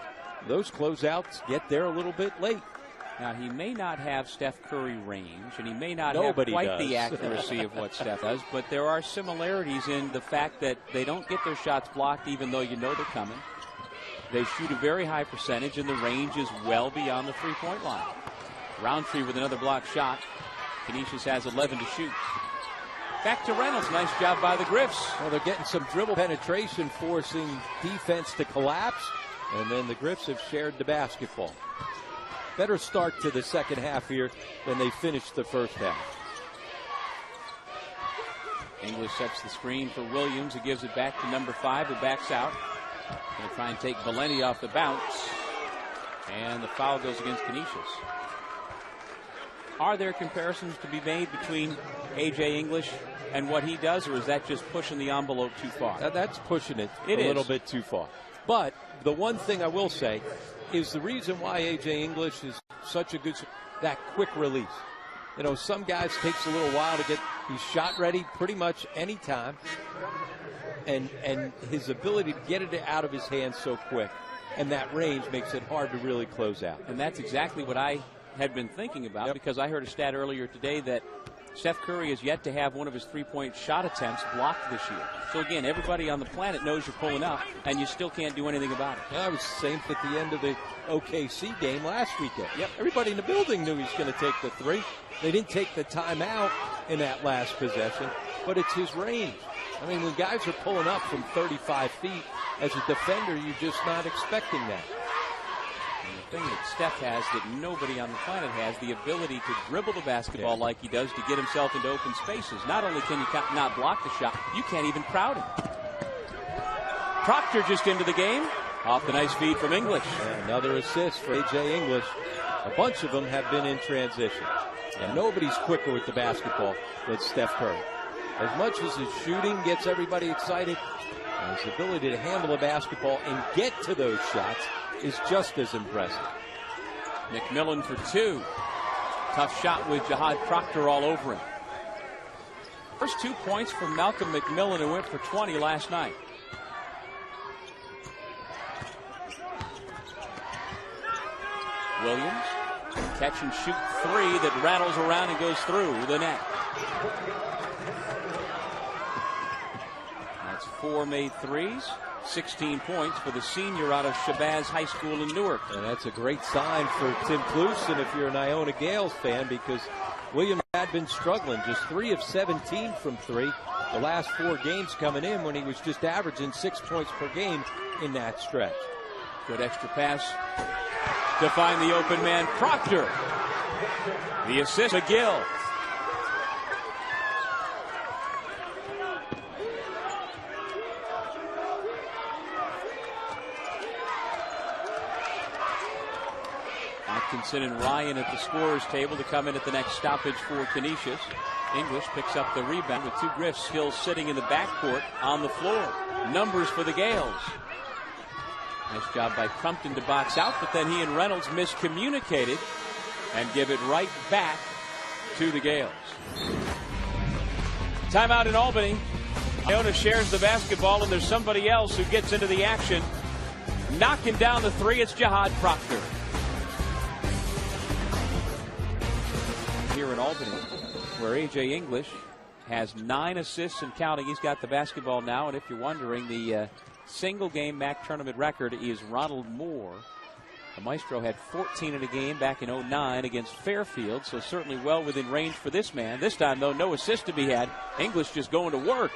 those closeouts get there a little bit late. Now, he may not have Steph Curry range, and he may not have quite the accuracy of what Steph does, but there are similarities in the fact that they don't get their shots blocked even though you know they're coming. They shoot a very high percentage, and the range is well beyond the 3-point line. Roundtree with another block shot. Canisius has 11 to shoot. Back to Reynolds. Nice job by the Griffs. Well, they're getting some dribble penetration, forcing defense to collapse, and then the Griffs have shared the basketball. Better start to the second half here than they finished the first half. English sets the screen for Williams, who gives it back to number 5, who backs out. Going to try and take Valenti off the bounce. And the foul goes against Canisius. Are there comparisons to be made between A.J. English and what he does, or is that just pushing the envelope too far? That's pushing it a little bit too far. But the one thing I will say is the reason why A.J. English is such a good, that quick release. You know, some guys takes a little while to get his shot ready pretty much any time. And his ability to get it out of his hands so quick and that range makes it hard to really close out. And that's exactly what I had been thinking about, because I heard a stat earlier today that Steph Curry has yet to have one of his three-point shot attempts blocked this year. So again, everybody on the planet knows you're pulling up, and you still can't do anything about it. Yeah, it was the same at the end of the OKC game last weekend. Yep, everybody in the building knew he was going to take the three. They didn't take the timeout in that last possession, but it's his range. I mean, when guys are pulling up from 35 feet, as a defender, you're just not expecting that. And the thing that Steph has that nobody on the planet has, the ability to dribble the basketball like he does to get himself into open spaces. Not only can you not block the shot, you can't even crowd him. Proctor just into the game, off the nice feed from English. And another assist for A.J. English. A bunch of them have been in transition. And nobody's quicker with the basketball than Steph Curry. As much as his shooting gets everybody excited, his ability to handle the basketball and get to those shots is just as impressive. McMillan for 2. Tough shot with Jihad Proctor all over him. First 2 points from Malcolm McMillan, who went for 20 last night. Williams, catch and shoot 3 that rattles around and goes through the net. That's 4 made threes. 16 points for the senior out of Shabazz High School in Newark. And that's a great sign for Tim Cluson if you're an Iona Gales fan, because Williams had been struggling. Just 3 of 17 from 3. The last 4 games coming in when he was just averaging 6 points per game in that stretch. Good extra pass to find the open man, Proctor. The assist, McGill. Atkinson and Ryan at the scorer's table to come in at the next stoppage for Canisius. English picks up the rebound with 2 Griffs still sitting in the backcourt on the floor. Numbers for the Gales. Nice job by Crumpton to box out, but then he and Reynolds miscommunicated and give it right back to the Gales. Timeout in Albany. Iona shares the basketball, and there's somebody else who gets into the action. Knocking down the 3, it's Jihad Proctor. Here in Albany, where A.J. English has 9 assists and counting. He's got the basketball now, and if you're wondering, the single-game MAAC tournament record is Ronald Moore. The Maestro had 14 in a game back in 09 against Fairfield, so certainly well within range for this man. This time, though, no assist to be had. English just going to work.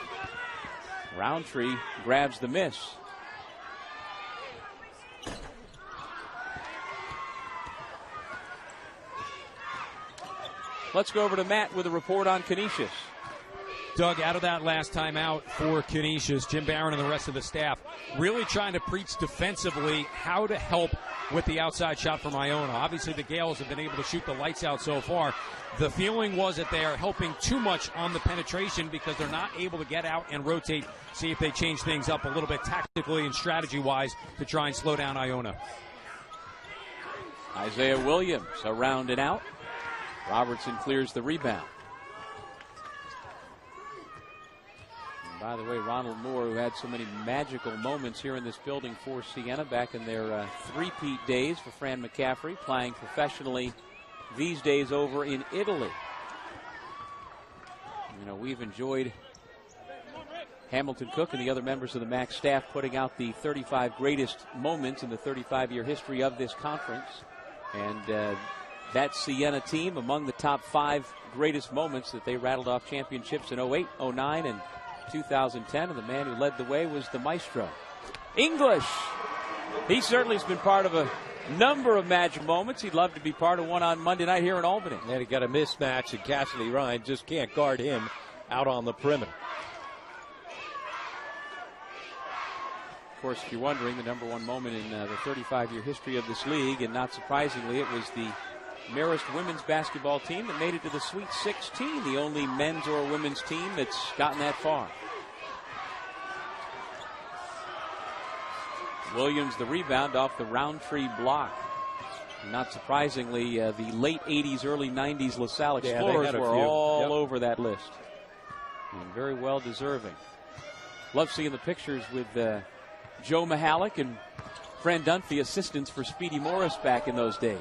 Roundtree grabs the miss. Let's go over to Matt with a report on Canisius. Doug, out of that last time out for Canisius, Jim Barron and the rest of the staff really trying to preach defensively how to help with the outside shot from Iona. Obviously, the Gales have been able to shoot the lights out so far. The feeling was that they are helping too much on the penetration because they're not able to get out and rotate, see if they change things up a little bit tactically and strategy-wise to try and slow down Iona. Isaiah Williams around and out. Robertson clears the rebound. And by the way, Ronald Moore, who had so many magical moments here in this building for Siena back in their three-peat days for Fran McCaffrey, playing professionally these days over in Italy. You know, we've enjoyed Hamilton Cook and the other members of the MAAC staff putting out the 35 greatest moments in the 35-year history of this conference. And that Siena team among the top 5 greatest moments that they rattled off championships in 08, 09, and 2010. And the man who led the way was the Maestro. English. He certainly has been part of a number of magic moments. He'd love to be part of one on Monday night here in Albany. And he got a mismatch, and Cassidy Ryan just can't guard him out on the perimeter. Of course, if you're wondering, the #1 moment in the 35-year history of this league, and not surprisingly, it was the Marist women's basketball team that made it to the Sweet 16, the only men's or women's team that's gotten that far. Williams the rebound off the Roundtree block. Not surprisingly, the late 80s, early 90s LaSalle Explorers were all over that list. And very well deserving. Love seeing the pictures with Joe Mihalik and Fran Dunphy, assistants for Speedy Morris back in those days.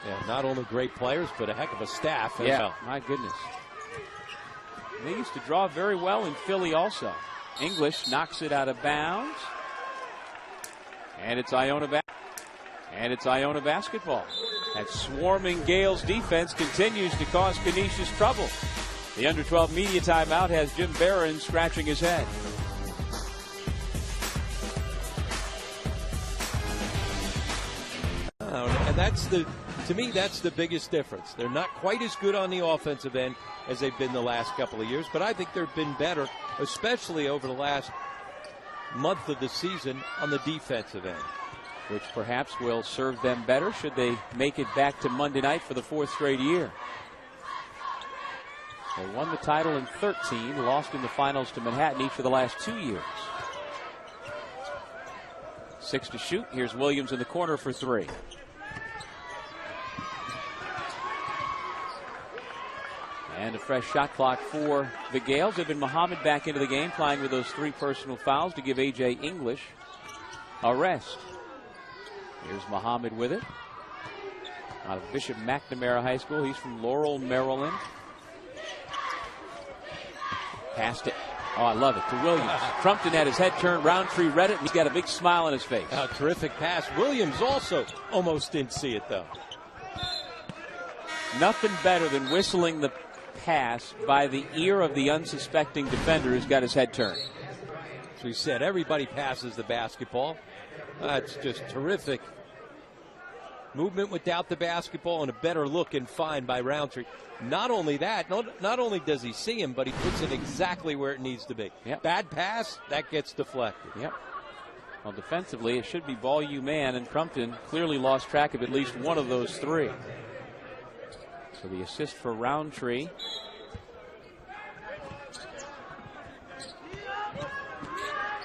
Yeah, not only great players, but a heck of a staff. Yeah, my goodness. They used to draw very well in Philly also. English knocks it out of bounds. And it's Iona basketball. That swarming Gales defense continues to cause Canisius trouble. The under-12 media timeout has Jim Barron scratching his head. And to me, that's the biggest difference. They're not quite as good on the offensive end as they've been the last couple of years, but I think they've been better, especially over the last month of the season on the defensive end. Which perhaps will serve them better should they make it back to Monday night for the 4th straight year. They won the title in 13, lost in the finals to Manhattan each of the last 2 years. 6 to shoot. Here's Williams in the corner for 3. And a fresh shot clock for the Gales. Ibn Muhammad back into the game, playing with those 3 personal fouls to give A.J. English a rest. Here's Muhammad with it. Out of Bishop McNamara High School. He's from Laurel, Maryland. Passed it. Oh, I love it. To Williams. Crumpton had his head turned. Roundtree read it, and he's got a big smile on his face. A terrific pass. Williams also almost didn't see it, though. Nothing better than whistling the pass by the ear of the unsuspecting defender who's got his head turned. As we said, everybody passes the basketball. That's just terrific movement without the basketball and a better look and find by Roundtree. Not only that, not only does he see him, but he puts it exactly where it needs to be. Yep. Bad pass, that gets deflected. Yep. Well, defensively, it should be ball you man, and Crumpton clearly lost track of at least one of those 3. So the assist for Roundtree.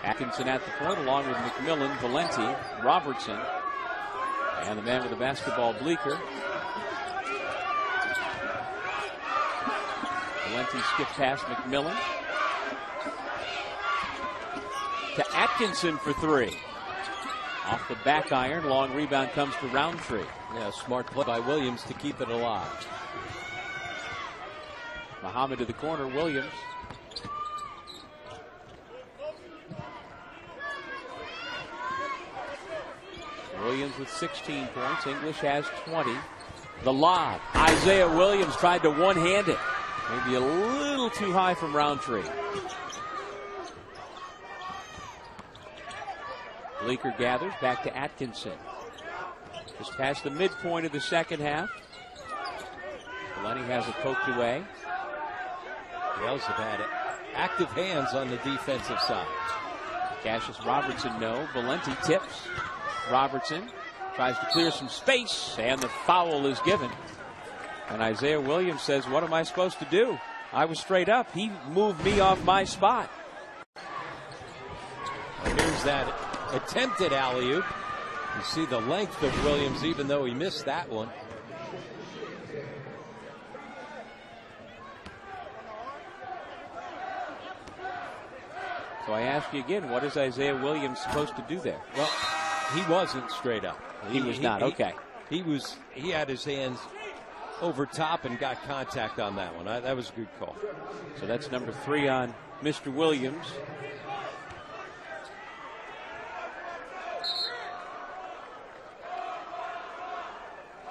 Atkinson at the point, along with McMillan, Valenti, Robertson, and the man with the basketball, Bleeker. Valenti skip past McMillan. To Atkinson for 3. Off the back iron, long rebound comes to Roundtree. Yeah, smart play by Williams to keep it alive. Muhammad to the corner, Williams. Williams with 16 points. English has 20. The lob. Isaiah Williams tried to one-hand it. Maybe a little too high from Roundtree. Bleeker gathers back to Atkinson. Just past the midpoint of the second half. Valenti has it poked away. Gales have had active hands on the defensive side. Cassius Robertson, no. Valenti tips. Robertson tries to clear some space, and the foul is given. And Isaiah Williams says, what am I supposed to do? I was straight up. He moved me off my spot. And here's that attempted alley-oop. You see the length of Williams, even though he missed that one. So I ask you again, what is Isaiah Williams supposed to do there? Well, he wasn't straight up. He was not. Okay. He had his hands over top and got contact on that one. That was a good call. So that's number 3 on Mr. Williams.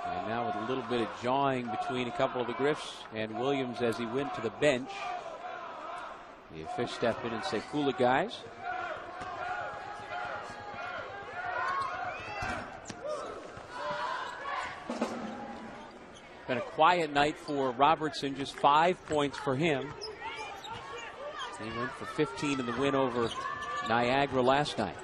And now with a little bit of jawing between a couple of the Griffs and Williams as he went to the bench. The officials step in and say, cool it, guys. Been a quiet night for Robertson, just 5 points for him. He went for 15 in the win over Niagara last night.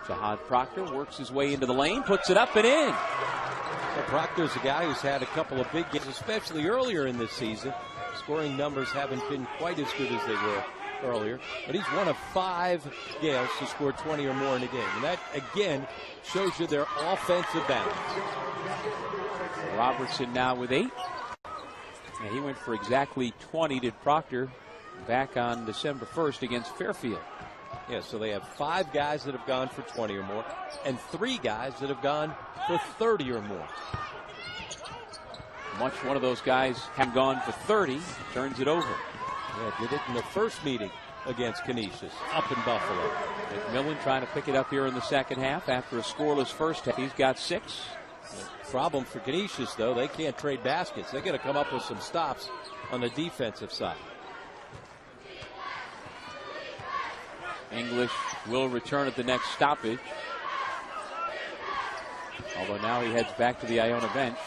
Jahad Proctor works his way into the lane, puts it up and in. Well, Proctor's a guy who's had a couple of big games, especially earlier in this season. Scoring numbers haven't been quite as good as they were earlier, but he's one of 5 Gales to score 20 or more in a game. And that, again, shows you their offensive balance. Robertson now with 8. And he went for exactly 20, did Proctor, back on December 1st against Fairfield. Yeah, so they have 5 guys that have gone for 20 or more, and 3 guys that have gone for 30 or more. Much one of those guys have gone for 30, turns it over. Yeah, did it in the first meeting against Canisius up in Buffalo. McMillan trying to pick it up here in the second half after a scoreless first half. He's got 6. The problem for Canisius, though, they can't trade baskets. They're going to come up with some stops on the defensive side. English will return at the next stoppage. Although now he heads back to the Iona bench.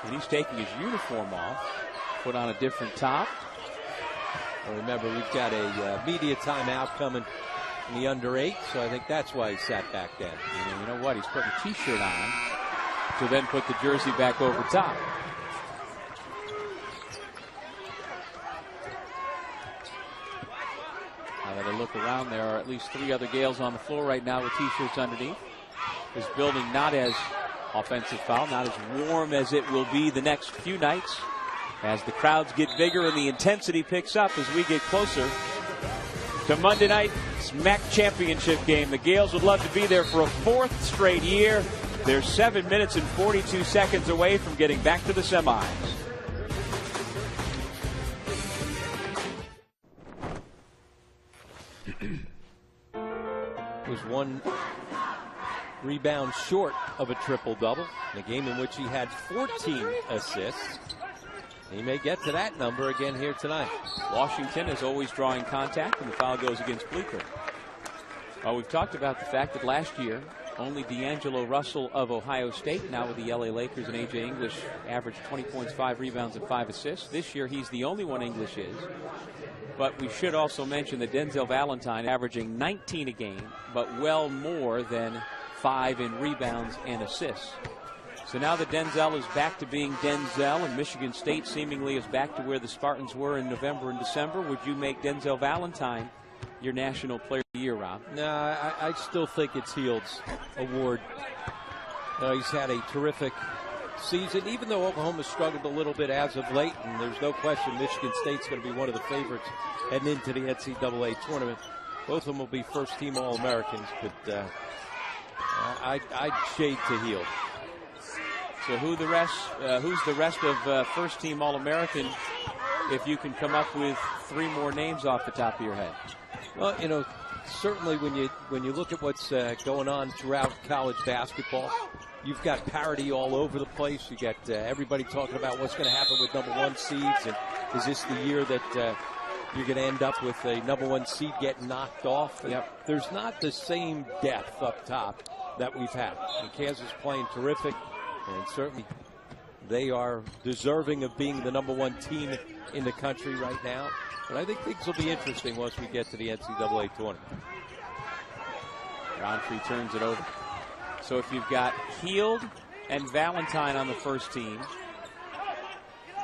And he's taking his uniform off, put on a different top. Well, remember, we've got a media timeout coming in the under 8, so I think that's why he sat back down. And you know what? He's putting a T-shirt on to then put the jersey back over top. Now that I look around, there are at least 3 other Gales on the floor right now with T-shirts underneath. This building not as offensive foul, not as warm as it will be the next few nights as the crowds get bigger and the intensity picks up as we get closer to Monday night's MAAC championship game. The Gales would love to be there for a 4th straight year. They're 7 minutes and 42 seconds away from getting back to the semis. Was 1 rebound short of a triple-double in a game in which he had 14 assists. He may get to that number again here tonight. Washington is always drawing contact, and the foul goes against Bleecker. Well, we've talked about the fact that last year, only D'Angelo Russell of Ohio State, now with the LA Lakers, and A.J. English averaged 20 points, 5 rebounds, and 5 assists. This year, he's the only one English is. But we should also mention that Denzel Valentine averaging 19 a game, but well more than 5 in rebounds and assists. So now that Denzel is back to being Denzel, and Michigan State seemingly is back to where the Spartans were in November and December, would you make Denzel Valentine your National Player of the Year, Rob? No, I still think it's Hield's award. He's had a terrific season, even though Oklahoma struggled a little bit as of late, and there's no question Michigan State's going to be one of the favorites heading into the NCAA tournament. Both of them will be first-team All-Americans, but I'd shade to Hield. So who's the rest of first-team All-American, if you can come up with 3 more names off the top of your head? Well, you know, certainly when you look at what's going on throughout college basketball, you've got parity all over the place. You got everybody talking about what's going to happen with number 1 seeds, and is this the year that you're going to end up with a number 1 seed getting knocked off? Yep. There's not the same depth up top that we've had. And Kansas playing terrific, and certainly they are deserving of being the number 1 team in the country right now. But I think things will be interesting once we get to the NCAA tournament. Roundtree turns it over. So if you've got Hield and Valentine on the first team,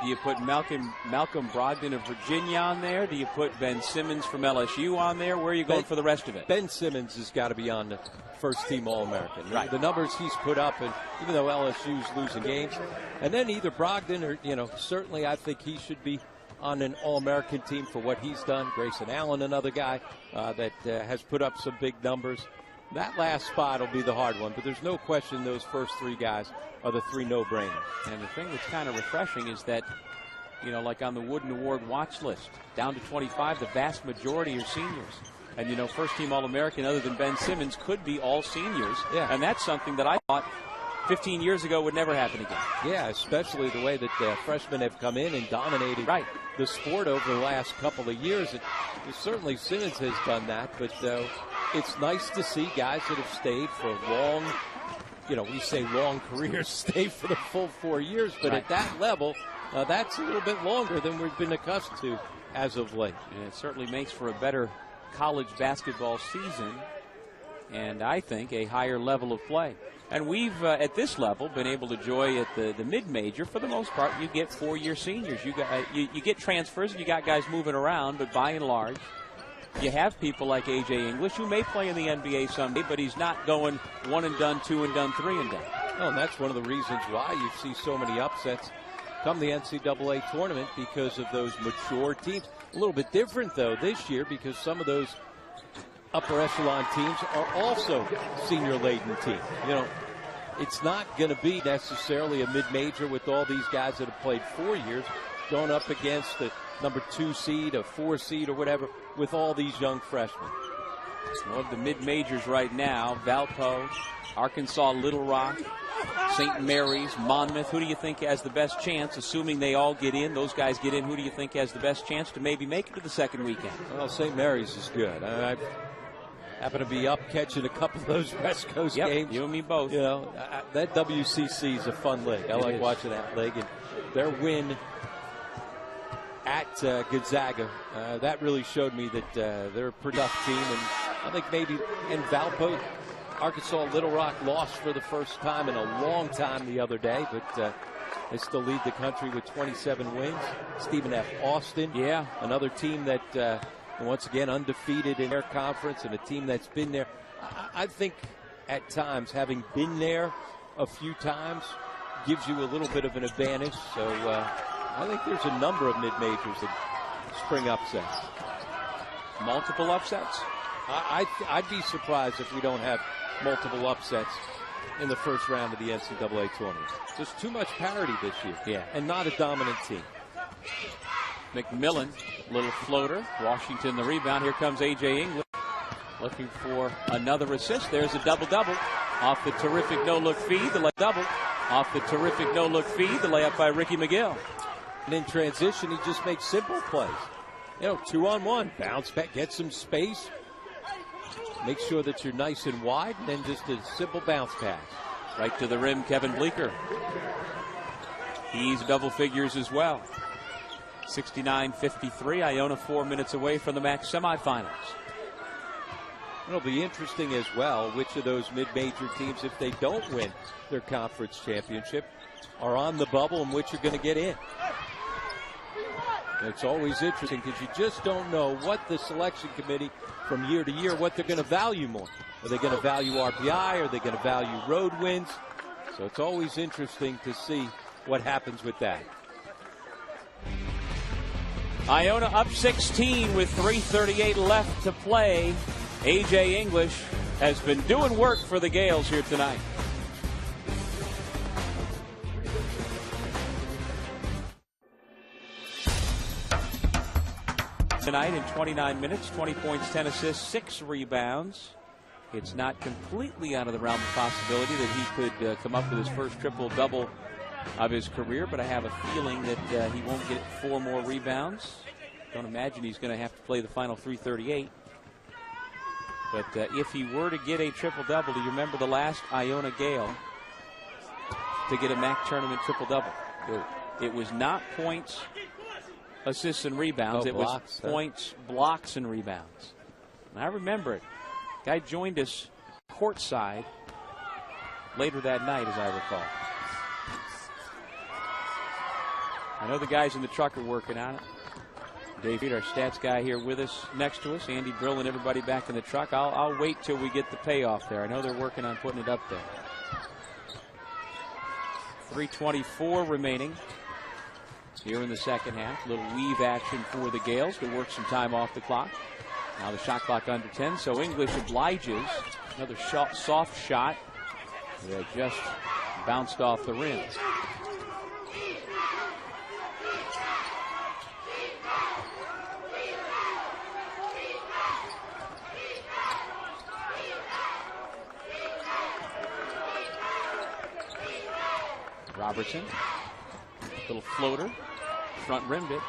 do you put Malcolm Brogdon of Virginia on there? Do you put Ben Simmons from LSU on there? Where are you going for the rest of it? Ben Simmons has got to be on the first-team All-American. Right. The numbers he's put up, and even though LSU's losing games, and then either Brogdon or, certainly I think he should be on an All-American team for what he's done. Grayson Allen, another guy that has put up some big numbers. That last spot will be the hard one, but there's no question those first 3 guys are the 3 no-brainers. And the thing that's kind of refreshing is that, like on the Wooden Award watch list, down to 25, the vast majority are seniors. And, first-team All-American other than Ben Simmons could be all seniors. Yeah. And that's something that I thought 15 years ago would never happen again. Yeah, especially the way that freshmen have come in and dominated the sport over the last couple of years. And certainly Simmons has done that, but it's nice to see guys that have stayed for long we say long careers stay for the full 4 years, but right. at that level, that's a little bit longer than we've been accustomed to as of late. And it certainly makes for a better college basketball season, and I think a higher level of play. And we've, at this level, been able to enjoy at the mid-major. For the most part, you get 4-year seniors. You get transfers, and you got guys moving around, but by and large, you have people like A.J. English, who may play in the NBA someday, but he's not going 1 and done, 2 and done, 3 and done. Well, and that's one of the reasons why you see so many upsets come the NCAA tournament, because of those mature teams. A little bit different, though, this year, because some of those upper echelon teams are also senior-laden teams. It's not going to be necessarily a mid-major with all these guys that have played 4 years going up against the number 2 seed, a 4 seed, or whatever, with all these young freshmen. Well, of the mid-majors right now, Valpo, Arkansas, Little Rock, St. Mary's, Monmouth. Who do you think has the best chance, assuming they all get in, those guys get in, who do you think has the best chance to maybe make it to the second weekend? Well, St. Mary's is good. I happen to be up catching a couple of those West Coast games. You and me both. That WCC is a fun league. I like watching that league. And their win at Gonzaga, that really showed me that they're a productive team. And I think maybe in Valpo, Arkansas Little Rock lost for the first time in a long time the other day, but they still lead the country with 27 wins. Stephen F. Austin, another team that once again undefeated in their conference, and a team that's been there. I think at times, having been there a few times gives you a little bit of an advantage. So I think there's a number of mid-majors that spring upsets. Multiple upsets? I'd be surprised if we don't have multiple upsets in the first round of the NCAA tournament. There's too much parity this year, and not a dominant team. McMillan, little floater. Washington the rebound. Here comes A.J. English looking for another assist. There's a double-double off the terrific no-look feed. The double off the terrific no-look feed. The layup by Ricky McGill. And in transition, he just makes simple plays. 2-on-1. Bounce back, get some space. Make sure that you're nice and wide, and then just a simple bounce pass. Right to the rim, Kevin Bleeker. He's double figures as well. 69-53. Iona 4 minutes away from the MAAC semifinals. It'll be interesting as well which of those mid-major teams, if they don't win their conference championship, are on the bubble and which are going to get in. It's always interesting because you just don't know what the selection committee from year to year, what they're going to value more. Are they going to value RPI? Are they going to value road wins? So it's always interesting to see what happens with that. Iona up 16 with 3:38 left to play. A.J. English has been doing work for the Gales here tonight. Tonight in 29 minutes, 20 points, 10 assists, 6 rebounds. It's not completely out of the realm of possibility that he could come up with his first triple-double of his career, but I have a feeling that he won't get 4 more rebounds. Don't imagine he's going to have to play the final 3:38. But if he were to get a triple-double, do you remember the last Iona Gale to get a MAAC tournament triple-double? It was not points, assists, and rebounds. It was points, blocks, and rebounds. And I remember it. Guy joined us courtside later that night, as I recall. I know the guys in the truck are working on it. Dave Reed, our stats guy, here with us, next to us. Andy Brill and everybody back in the truck. I'll wait till we get the payoff there. I know they're working on putting it up there. 3:24 remaining here in the second half. A little weave action for the Gales to work some time off the clock. Now the shot clock under 10, so English obliges. Another soft shot that just bounced off the rim. Robertson, little floater, front rimmed it.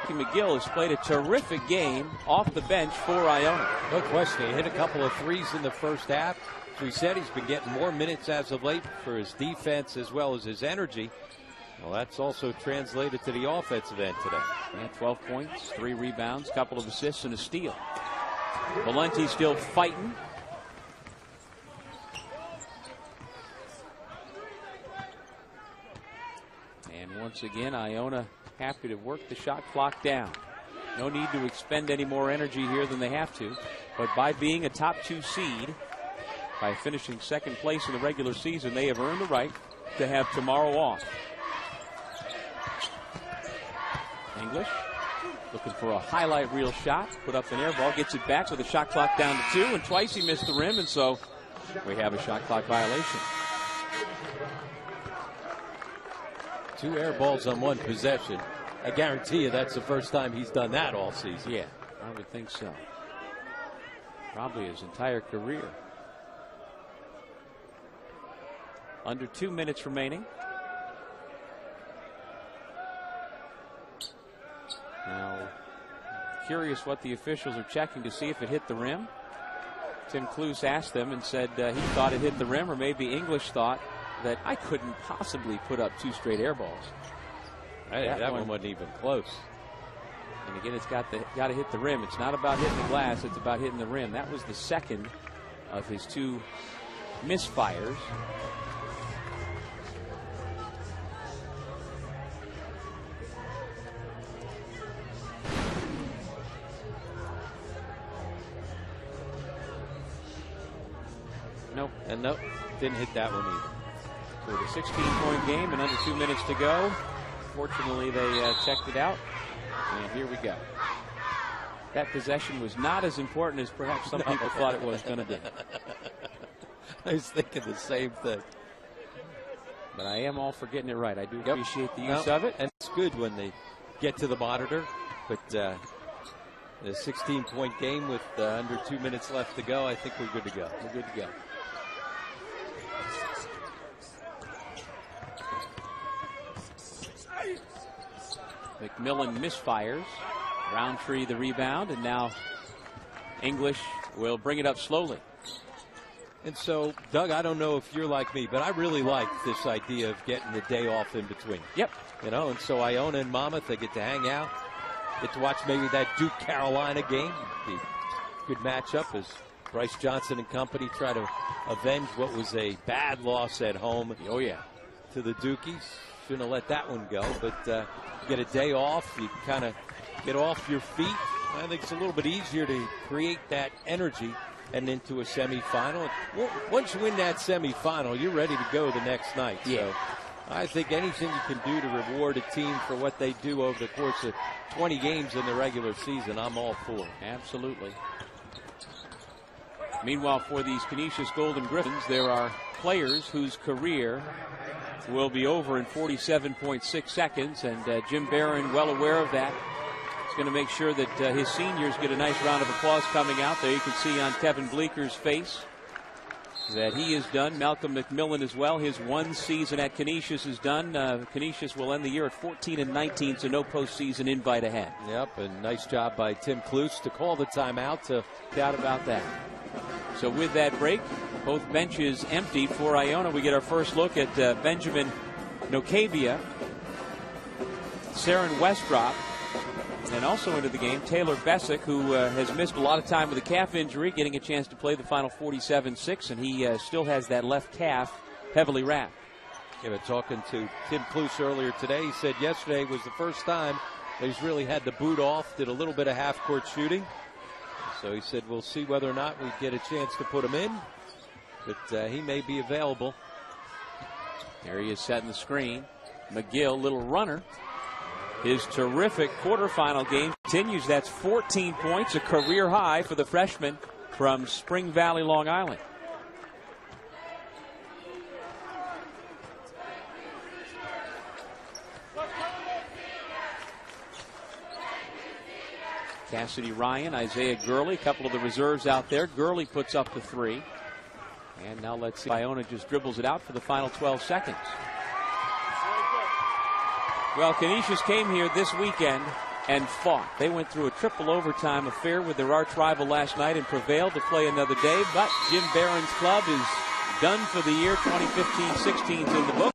McGill has played a terrific game off the bench for Iona. No question. He hit a couple of threes in the first half. As we said, he's been getting more minutes as of late for his defense as well as his energy. Well, that's also translated to the offensive end today. Yeah, 12 points, 3 rebounds, couple of assists, and a steal. Valenti still fighting. And once again, Iona happy to work the shot clock down. No need to expend any more energy here than they have to. But by being a top 2 seed, by finishing second place in the regular season, they have earned the right to have tomorrow off. English looking for a highlight reel shot. Put up an air ball, gets it back with the shot clock down to 2, and twice he missed the rim, and so we have a shot clock violation. 2 air balls on 1 possession. I guarantee you that's the first time he's done that all season. Yeah, I would think so. Probably his entire career. Under 2 minutes remaining. Now, curious what the officials are checking to see if it hit the rim. Tim Cluse asked them and said he thought it hit the rim, or maybe English thought that I couldn't possibly put up 2 straight air balls. That one wasn't even close. And again, it's got to hit the rim. It's not about hitting the glass, it's about hitting the rim. That was the second of his 2 misfires. Nope, didn't hit that one either. So with a 16-point game and under 2 minutes to go, fortunately they checked it out, and here we go. That possession was not as important as perhaps some people thought it was going to be. I was thinking the same thing. But I am all for getting it right. I do appreciate the use of it. And it's good when they get to the monitor, but the 16-point game with under 2 minutes left to go, I think we're good to go. We're good to go. McMillan misfires. Roundtree the rebound, and now English will bring it up slowly. And so, Doug, I don't know if you're like me, but I really like this idea of getting the day off in between. Yep. You know, and so Iona and Monmouth, they get to hang out, get to watch maybe that Duke-Carolina game. The good matchup as Bryce Johnson and company try to avenge what was a bad loss at home. Oh, yeah. To the Dukies. Shouldn't have let that one go, but get a day off. You kind of get off your feet. I think it's a little bit easier to create that energy and into a semifinal. Once you win that semifinal, you're ready to go the next night. Yeah. So I think anything you can do to reward a team for what they do over the course of 20 games in the regular season, I'm all for. Absolutely. Meanwhile, for these Canisius Golden Griffins, there are players whose career will be over in 47.6 seconds, and Jim Barron, well aware of that, is going to make sure that his seniors get a nice round of applause coming out. There you can see on Kevin Bleeker's face that he is done. Malcolm McMillan as well. His 1 season at Canisius is done. Canisius will end the year at 14-19, so no postseason invite ahead. Yep, and nice job by Tim Cluse to call the timeout. To doubt about that. So with that break, both benches emptied for Iona. We get our first look at Benjamin Nokavia, Saren Westrop, and also into the game, Taylor Bessick, who has missed a lot of time with a calf injury, getting a chance to play the final 47-6, and he still has that left calf heavily wrapped. Yeah, but talking to Tim Cluse earlier today, he said yesterday was the first time that he's really had the boot off, did a little bit of half-court shooting. So he said we'll see whether or not we get a chance to put him in, but he may be available. There he is setting the screen. McGill, little runner. His terrific quarterfinal game continues. That's 14 points, a career high for the freshman from Spring Valley, Long Island. Cassidy Ryan, Isaiah Gurley, a couple of the reserves out there. Gurley puts up the 3. And now let's see. Iona just dribbles it out for the final 12 seconds. Well, Canisius came here this weekend and fought. They went through a triple overtime affair with their arch rival last night and prevailed to play another day. But Jim Barron's club is done for the year. 2015-16 is in the books.